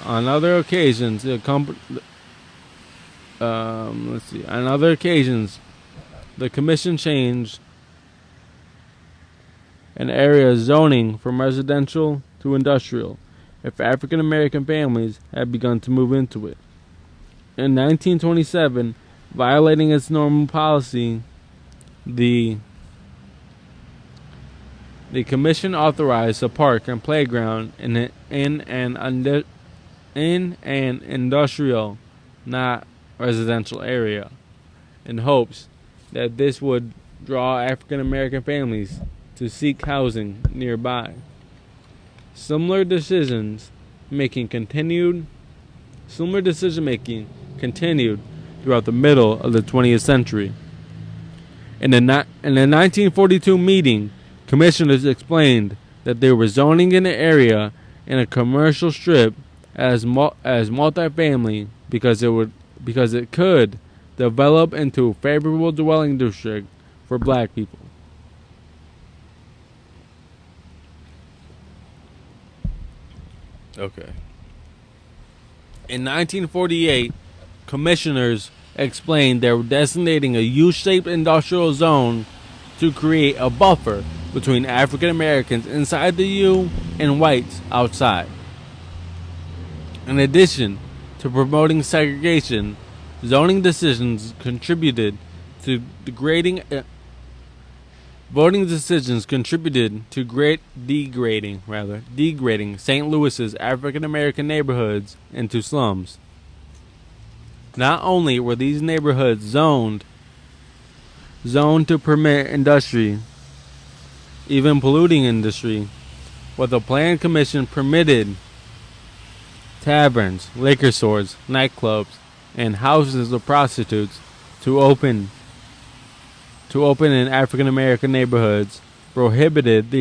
On other occasions, the commission changed an area zoning from residential to industrial if African American families had begun to move into it. In 1927, violating its normal policy, the commission authorized a park and playground in an industrial, not residential area, in hopes that this would draw African American families to seek housing nearby. Similar decision making continued throughout the middle of the 20th century. In the 1942 meeting, commissioners explained that they were zoning in the area in a commercial strip as multifamily because it could develop into a favorable dwelling district for black people. Okay. In 1948, commissioners explained they were designating a U-shaped industrial zone to create a buffer between African Americans inside the U and whites outside. In addition to promoting segregation, zoning decisions contributed to degrading degrading St. Louis's African American neighborhoods into slums. Not only were these neighborhoods zoned to permit industry, even polluting industry, but the Plan Commission permitted taverns, liquor stores, nightclubs, and houses of prostitutes to open in African American neighborhoods, prohibited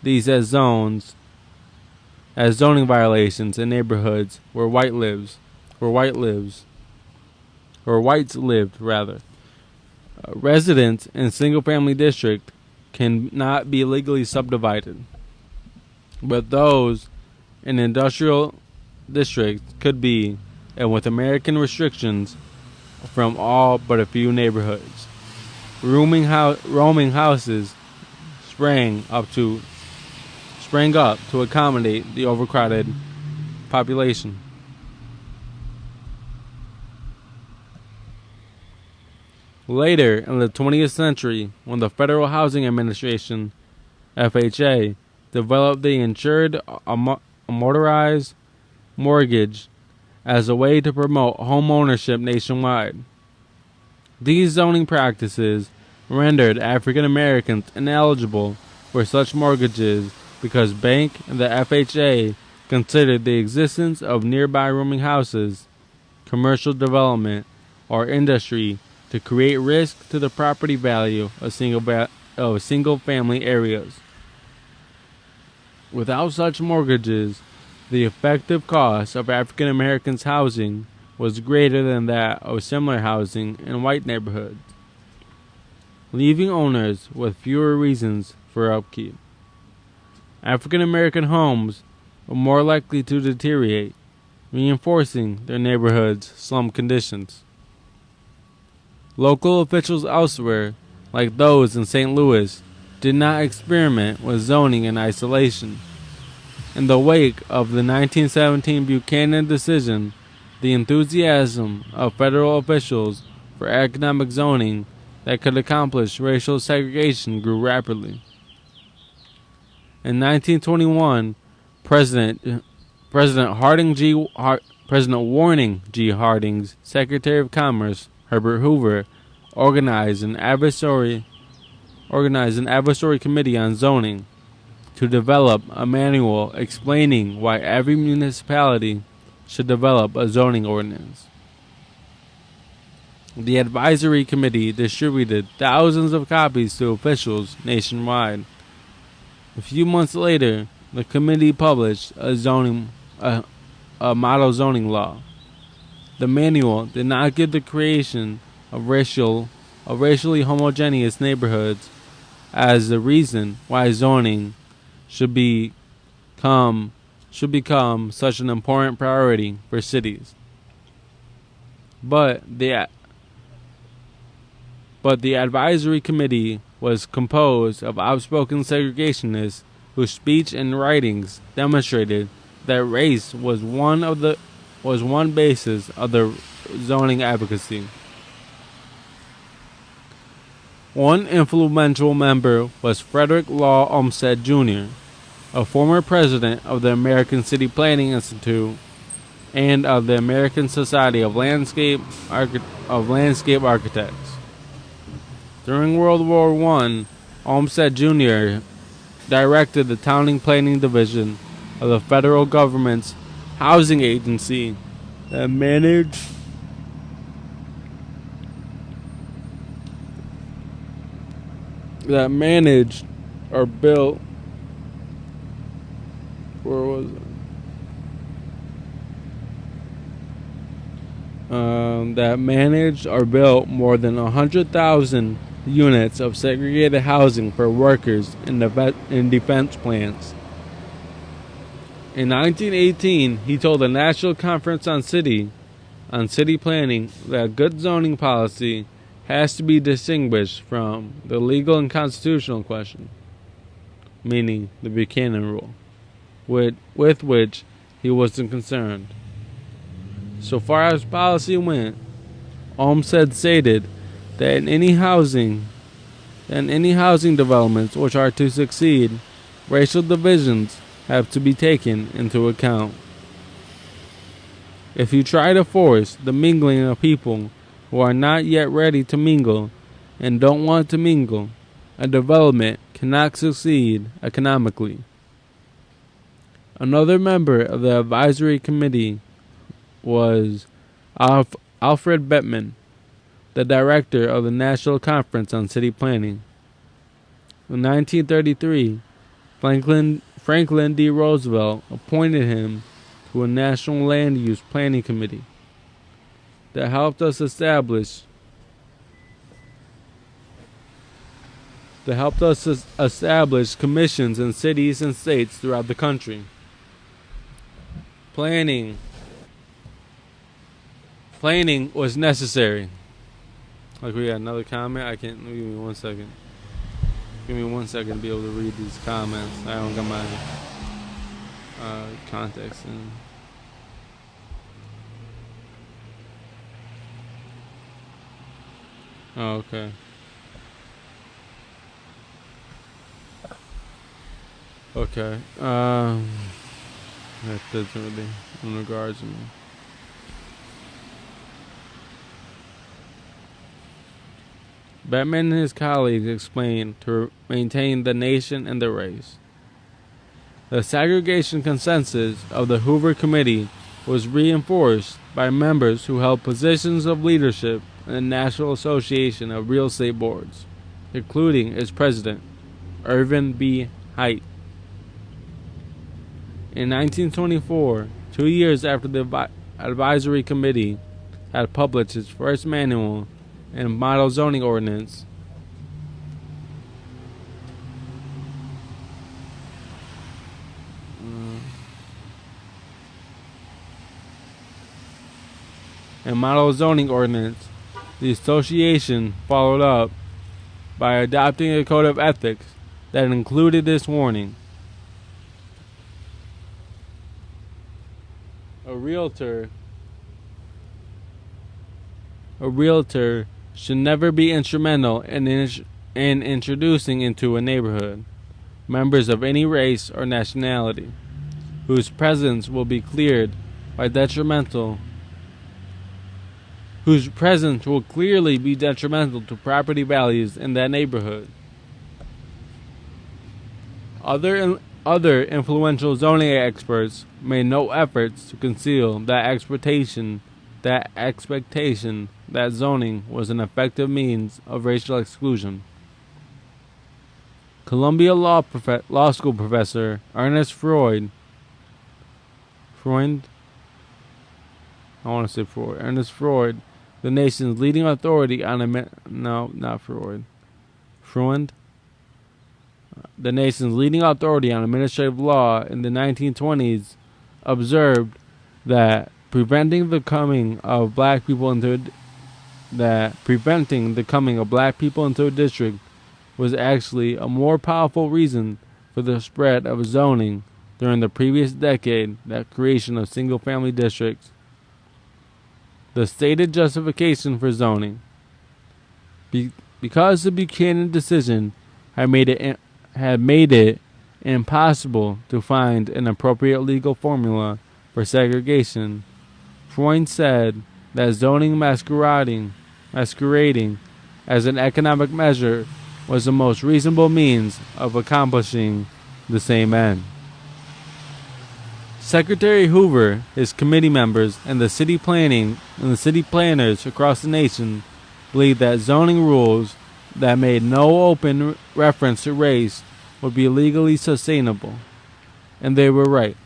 these as zoning violations in neighborhoods where whites lived. Residents in single-family district cannot be legally subdivided, but those in industrial districts could be, and with American restrictions from all but a few neighborhoods. Roaming houses sprang up to accommodate the overcrowded population. Later in the 20th century, when the Federal Housing Administration, FHA, developed the insured motorized mortgage as a way to promote home ownership nationwide. These zoning practices rendered African Americans ineligible for such mortgages because bank and the FHA considered the existence of nearby rooming houses, commercial development, or industry to create risk to the property value of single-family areas. Without such mortgages, the effective cost of African Americans' housing was greater than that of similar housing in white neighborhoods, leaving owners with fewer reasons for upkeep. African American homes were more likely to deteriorate, reinforcing their neighborhoods' slum conditions. Local officials elsewhere, like those in St. Louis, did not experiment with zoning in isolation. In the wake of the 1917 Buchanan decision, the enthusiasm of federal officials for economic zoning that could accomplish racial segregation grew rapidly. In 1921, President Warren G. Harding's Secretary of Commerce, Herbert Hoover, organized an advisory committee on zoning to develop a manual explaining why every municipality should develop a zoning ordinance. The advisory committee distributed thousands of copies to officials nationwide. A few months later, the committee published a model zoning law. The manual did not give the creation of racially homogeneous neighborhoods as the reason why zoning should become such an important priority for cities. But the advisory committee was composed of outspoken segregationists whose speech and writings demonstrated that race was one basis of their zoning advocacy. One influential member was Frederick Law Olmsted Jr., a former president of the American City Planning Institute and of the American Society of Landscape Architects. During World War I, Olmsted Jr. directed the Town Planning Division of the federal government's housing agency that managed or built more than 100,000 units of segregated housing for workers in defense plants. In 1918, he told the National Conference on City Planning that good zoning policy has to be distinguished from the legal and constitutional question, meaning the Buchanan Rule, with which he wasn't concerned. So far as policy went, Olmsted stated that in any housing developments which are to succeed, racial divisions have to be taken into account. If you try to force the mingling of people who are not yet ready to mingle and don't want to mingle, a development cannot succeed economically. Another member of the advisory committee was Alfred Bettman, the director of the National Conference on City Planning. In 1933, Franklin D. Roosevelt appointed him to a National Land Use Planning Committee that helped us establish commissions in cities and states throughout the country. Planning was necessary. Like, we got another comment. Give me 1 second. Give me 1 second to be able to read these comments. I don't got my context in. Oh, okay. Okay. That doesn't really in regards to me. Bettman and his colleagues explained to maintain the nation and the race. The segregation consensus of the Hoover Committee was reinforced by members who held positions of leadership in the National Association of Real Estate Boards, including its president, Irvin B. Height. In 1924, 2 years after the advisory committee had published its first manual and model zoning ordinance, the association followed up by adopting a code of ethics that included this warning. A realtor should never be instrumental in introducing into a neighborhood members of any race or nationality whose presence will clearly be detrimental to property values in that neighborhood. Other influential zoning experts made no efforts to conceal that expectation that zoning was an effective means of racial exclusion. Columbia Law School professor Ernest Freud, the nation's leading authority on the nation's leading authority on administrative law in the 1920s, observed that preventing the coming of black people into a district was actually a more powerful reason for the spread of zoning during the previous decade than creation of single-family districts. The stated justification for zoning, because the Buchanan decision had made it impossible to find an appropriate legal formula for segregation, Freud said that zoning masquerading as an economic measure was the most reasonable means of accomplishing the same end. Secretary Hoover, his committee members, and the city planners across the nation believed that zoning rules that made no open reference to race would be legally sustainable, and they were right.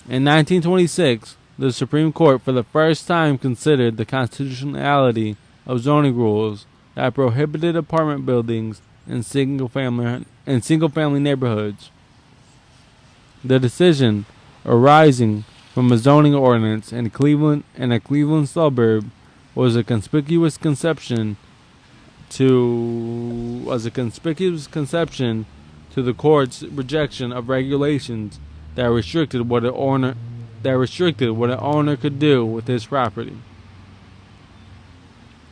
In 1926, the Supreme Court for the first time considered the constitutionality of zoning rules that prohibited apartment buildings in single-family neighborhoods. The decision arising from a zoning ordinance in Cleveland and a Cleveland suburb was a conspicuous conception to the court's rejection of regulations that restricted what an owner could do with his property.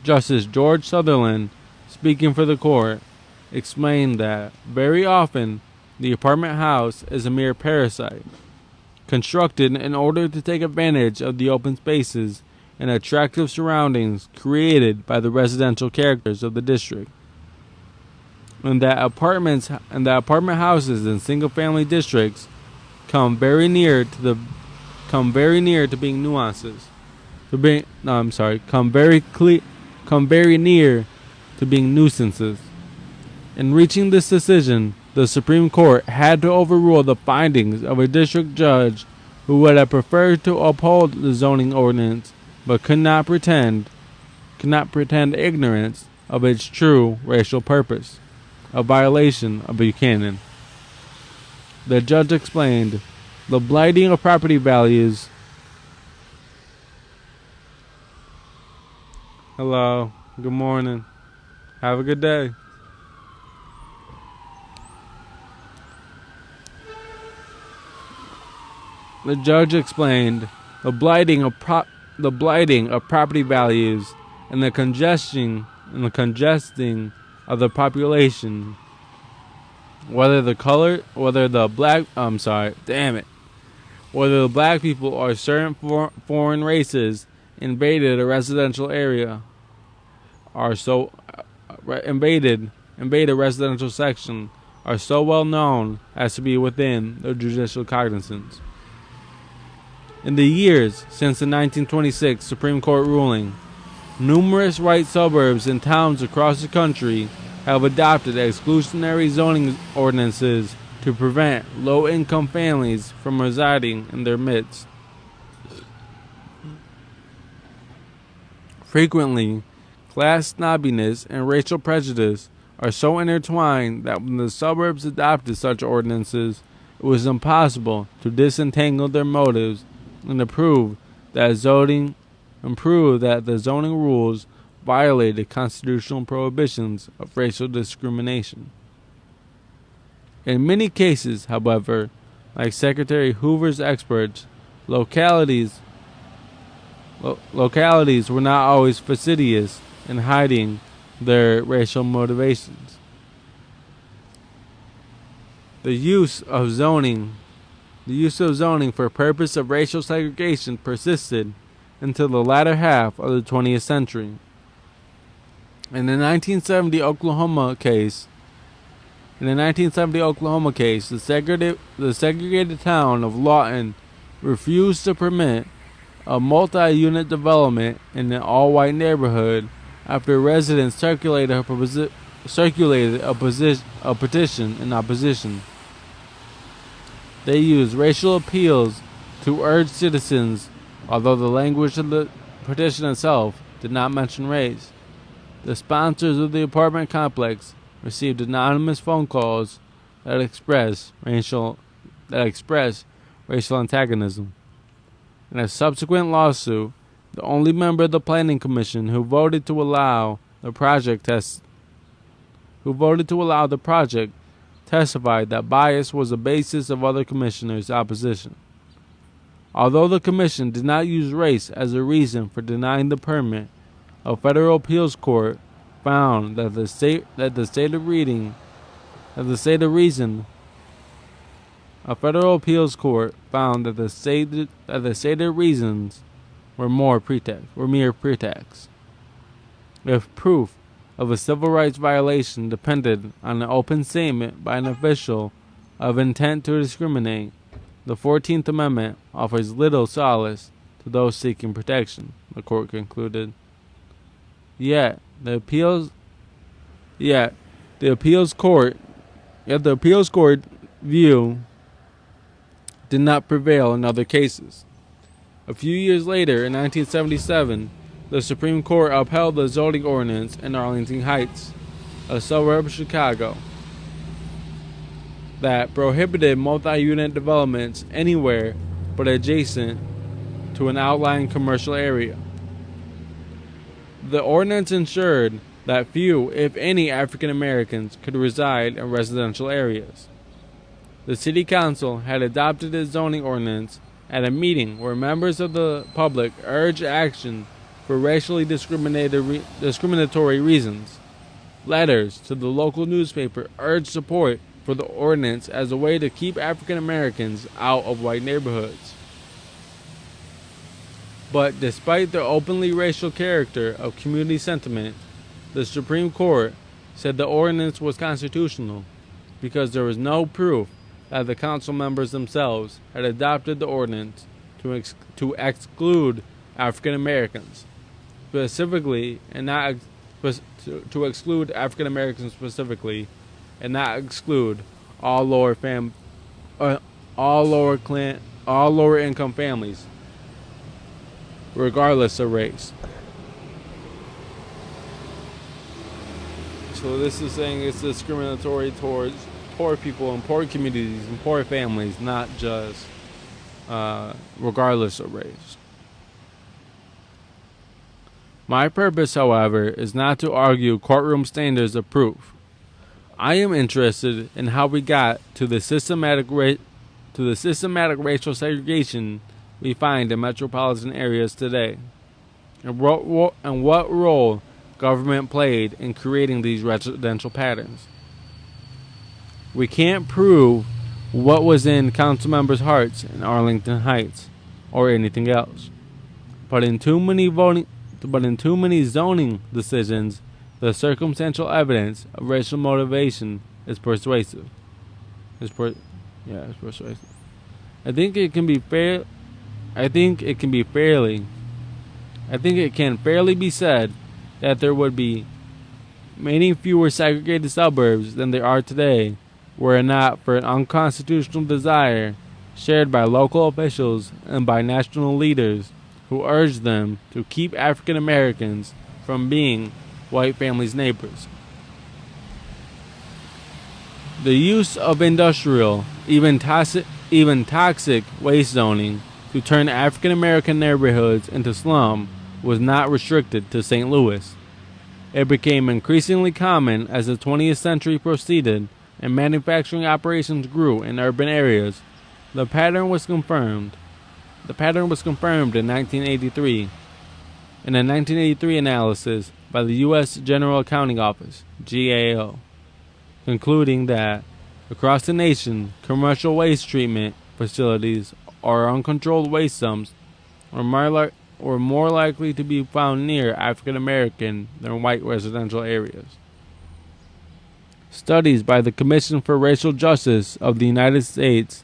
Justice George Sutherland, speaking for the court, explained that very often the apartment house is a mere parasite, constructed in order to take advantage of the open spaces and attractive surroundings created by the residential characters of the district, and that apartment houses in single-family districts come very near to being nuisances. Come very near to being nuisances. In reaching this decision, the Supreme Court had to overrule the findings of a district judge who would have preferred to uphold the zoning ordinance, but could not pretend ignorance of its true racial purpose, a violation of Buchanan. The judge explained, the blighting of property values. Hello, good morning. Have a good day. The judge explained the blighting of property values and the congesting of the population, whether the black people or certain foreign races invaded a residential area invaded a residential section are so well known as to be within the judicial cognizance. In the years since the 1926 Supreme Court ruling, numerous white suburbs and towns across the country have adopted exclusionary zoning ordinances to prevent low-income families from residing in their midst. Frequently, class snobbiness and racial prejudice are so intertwined that when the suburbs adopted such ordinances, it was impossible to disentangle their motives and to prove that the zoning rules violated constitutional prohibitions of racial discrimination. In many cases, however, like Secretary Hoover's experts, localities were not always fastidious in hiding their racial motivations. The use of zoning for purpose of racial segregation persisted until the latter half of the 20th century. In the 1970 Oklahoma case, the segregated town of Lawton refused to permit a multi-unit development in an all-white neighborhood after residents circulated a petition in opposition. They used racial appeals to urge citizens, although the language of the petition itself did not mention race. The sponsors of the apartment complex received anonymous phone calls that expressed racial antagonism. In a subsequent lawsuit, the only member of the Planning Commission who voted to allow the project testified that bias was the basis of other commissioners' opposition. Although the commission did not use race as a reason for denying the permit, a federal appeals court found that the stated reasons were mere pretext. If proof of a civil rights violation depended on an open statement by an official of intent to discriminate, the 14th Amendment offers little solace to those seeking protection, the court concluded. Yet the appeals court view did not prevail in other cases. A few years later, in 1977, the Supreme Court upheld the zoning ordinance in Arlington Heights, a suburb of Chicago, that prohibited multi-unit developments anywhere but adjacent to an outlying commercial area. The ordinance ensured that few, if any, African Americans could reside in residential areas. The city council had adopted its zoning ordinance at a meeting where members of the public urged action for racially discriminatory reasons. Letters to the local newspaper urged support for the ordinance as a way to keep African Americans out of white neighborhoods. But despite the openly racial character of community sentiment, the Supreme Court said the ordinance was constitutional because there was no proof that the council members themselves had adopted the ordinance to exclude African Americans specifically, and not to exclude African Americans specifically, and not exclude all lower income families, regardless of race. So this is saying it's discriminatory towards poor people and poor communities and poor families, not just regardless of race. My purpose, however, is not to argue courtroom standards of proof. I am interested in how we got to the systematic racial segregation we find in metropolitan areas today, and what role government played in creating these residential patterns. We can't prove what was in council members' hearts in Arlington Heights or anything else, but in too many zoning decisions, the circumstantial evidence of racial motivation is persuasive. It's persuasive. I think it can fairly be said that there would be many fewer segregated suburbs than there are today were it not for an unconstitutional desire shared by local officials and by national leaders who urged them to keep African Americans from being white families' neighbors. The use of industrial, even toxic waste zoning to turn African American neighborhoods into slum was not restricted to St. Louis. It became increasingly common as the 20th century proceeded and manufacturing operations grew in urban areas. The pattern was confirmed in 1983 in a 1983 analysis by the U.S. General Accounting Office, GAO, concluding that across the nation, commercial waste treatment facilities or uncontrolled waste dumps are more likely to be found near African American than white residential areas. Studies by the Commission for Racial Justice of the United States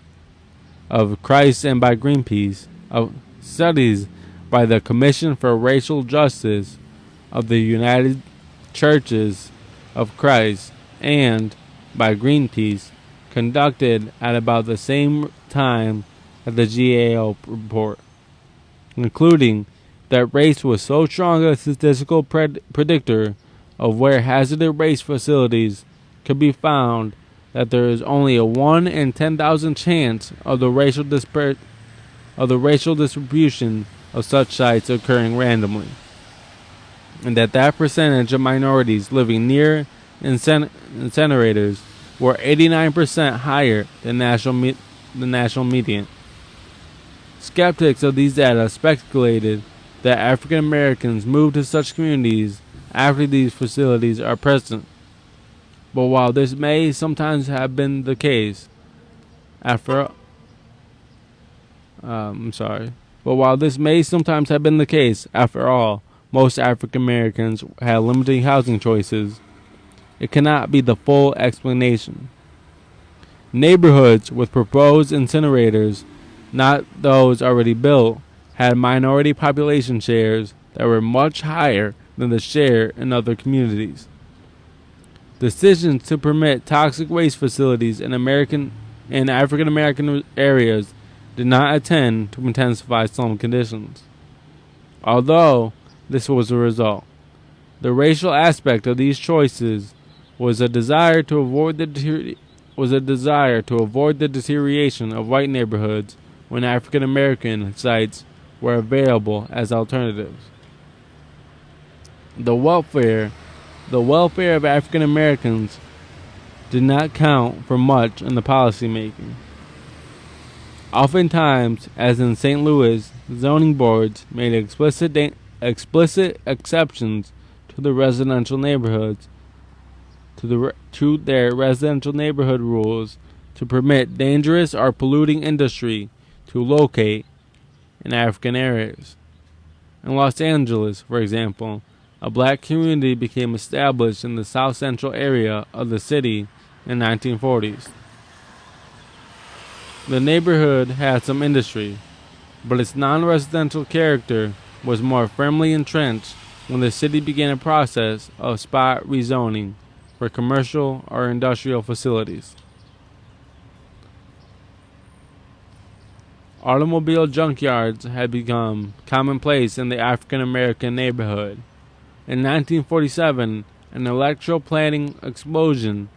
of Christ and by Greenpeace, studies by the Commission for Racial Justice of the United Churches of Christ and by Greenpeace, conducted at about the same time as the GAO report, concluding that race was so strong a statistical predictor of where hazardous waste facilities could be found that there is only a 1 in 10,000 chance of the racial distribution of such sites occurring randomly, and that percentage of minorities living near incinerators were 89% higher than the national median. Skeptics of these data speculated that African Americans moved to such communities after these facilities are present. But while this may sometimes have been the case, after all, most African Americans had limited housing choices. It cannot be the full explanation. Neighborhoods with proposed incinerators, not those already built, had minority population shares that were much higher than the share in other communities. Decisions to permit toxic waste facilities in African American areas did not intend to intensify slum conditions. Although this was a result, the racial aspect of these choices was a desire to avoid the deterioration of white neighborhoods when African American sites were available as alternatives. The welfare of African Americans did not count for much in the policy making. Oftentimes, as in St. Louis, zoning boards made explicit exceptions to the residential neighborhoods, to their residential neighborhood rules to permit dangerous or polluting industry to locate in African areas. In Los Angeles, for example, a black community became established in the south central area of the city in the 1940s. The neighborhood had some industry, but its non-residential character was more firmly entrenched when the city began a process of spot rezoning for commercial or industrial facilities. Automobile junkyards had become commonplace in the African American neighborhood. In 1947, an electro planning explosion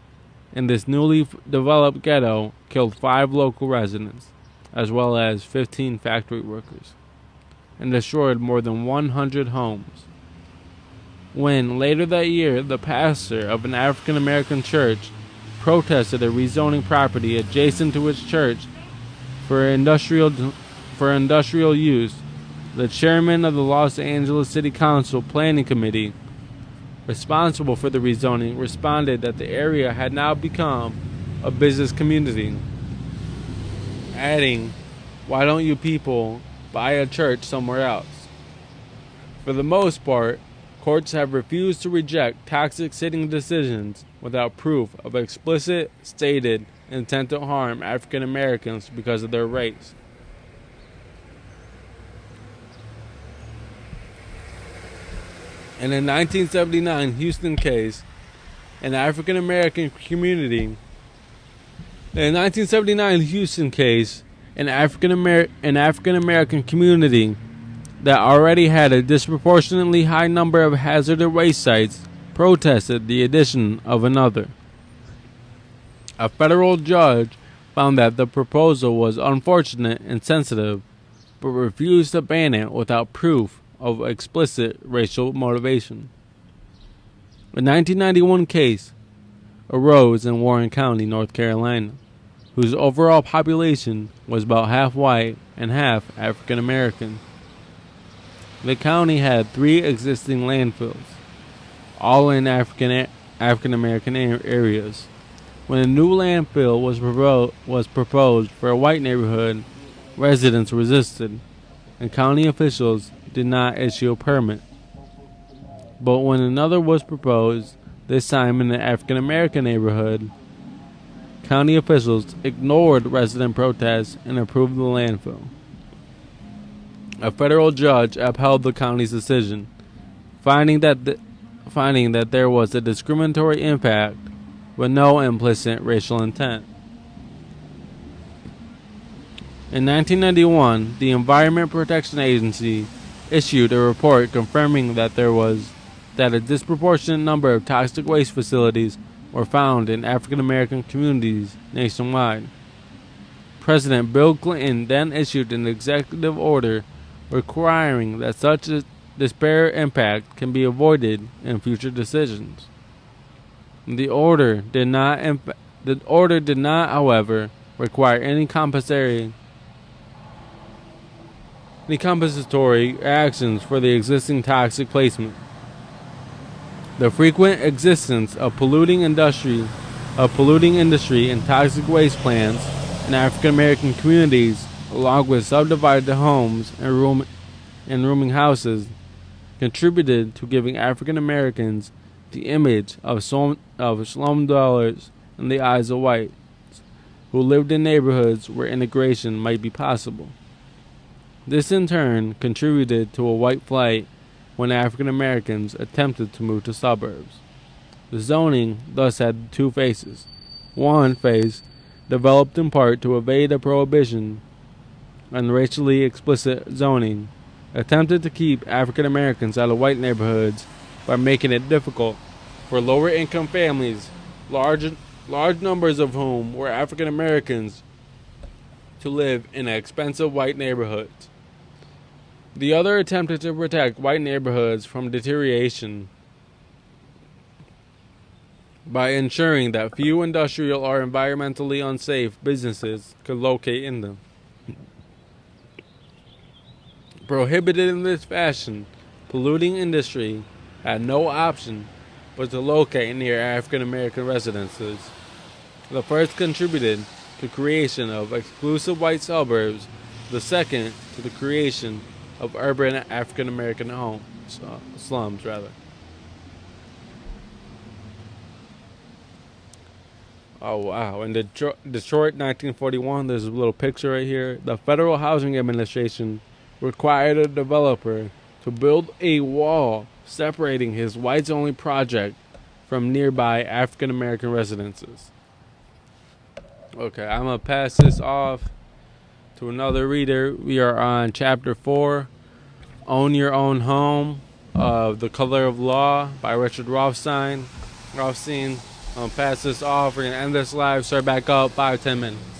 in this newly developed ghetto killed 5 local residents, as well as 15 factory workers, and destroyed more than 100 homes. When, later that year, the pastor of an African American church protested a rezoning property adjacent to his church for industrial use, the chairman of the Los Angeles City Council Planning Committee, responsible for the rezoning, responded that the area had now become a business community, adding, "Why don't you people buy a church somewhere else?" For the most part, courts have refused to reject toxic city decisions without proof of explicit, stated intent to harm African Americans because of their race. In a 1979 Houston case, an African American community that already had a disproportionately high number of hazardous waste sites protested the addition of another. A federal judge found that the proposal was unfortunate and sensitive, but refused to ban it without proof of explicit racial motivation. A 1991 case arose in Warren County, North Carolina, whose overall population was about half white and half African American. The county had 3 existing landfills, all in African American areas. When a new landfill was proposed for a white neighborhood, residents resisted, and county officials did not issue a permit. But when another was proposed, this time in an African American neighborhood, county officials ignored resident protests and approved the landfill. A federal judge upheld the county's decision, finding that there was a discriminatory impact with no implicit racial intent. In 1991, the Environment Protection Agency issued a report confirming that a disproportionate number of toxic waste facilities were found in African American communities nationwide. President Bill Clinton then issued an executive order requiring that such a disparate impact can be avoided in future decisions. The order did not, however, require any compensatory actions for the existing toxic placement. The frequent existence of polluting industry and toxic waste plants in African American communities, along with subdivided homes and rooming houses, contributed to giving African Americans the image of slum dwellers in the eyes of whites who lived in neighborhoods where integration might be possible. This in turn contributed to a white flight when African Americans attempted to move to suburbs. The zoning thus had 2 phases. One phase, developed in part to evade a prohibition on racially explicit zoning, attempted to keep African Americans out of white neighborhoods by making it difficult for lower income families, large numbers of whom were African Americans, to live in expensive white neighborhoods. The other attempted to protect white neighborhoods from deterioration by ensuring that few industrial or environmentally unsafe businesses could locate in them. Prohibited in this fashion, polluting industry had no option but to locate near African American residences. The first contributed to creation of exclusive white suburbs, the second to the creation of urban African American homes, slums rather. Oh wow! In Detroit, 1941, there's a little picture right here. The Federal Housing Administration required a developer to build a wall separating his whites-only project from nearby African American residences. Okay, I'm gonna pass this off to another reader. We are on Chapter 4, Own Your Own Home, of The Color of Law by Richard Rothstein. I'm gonna pass this off. We're gonna end this live. Start back up 5-10 minutes.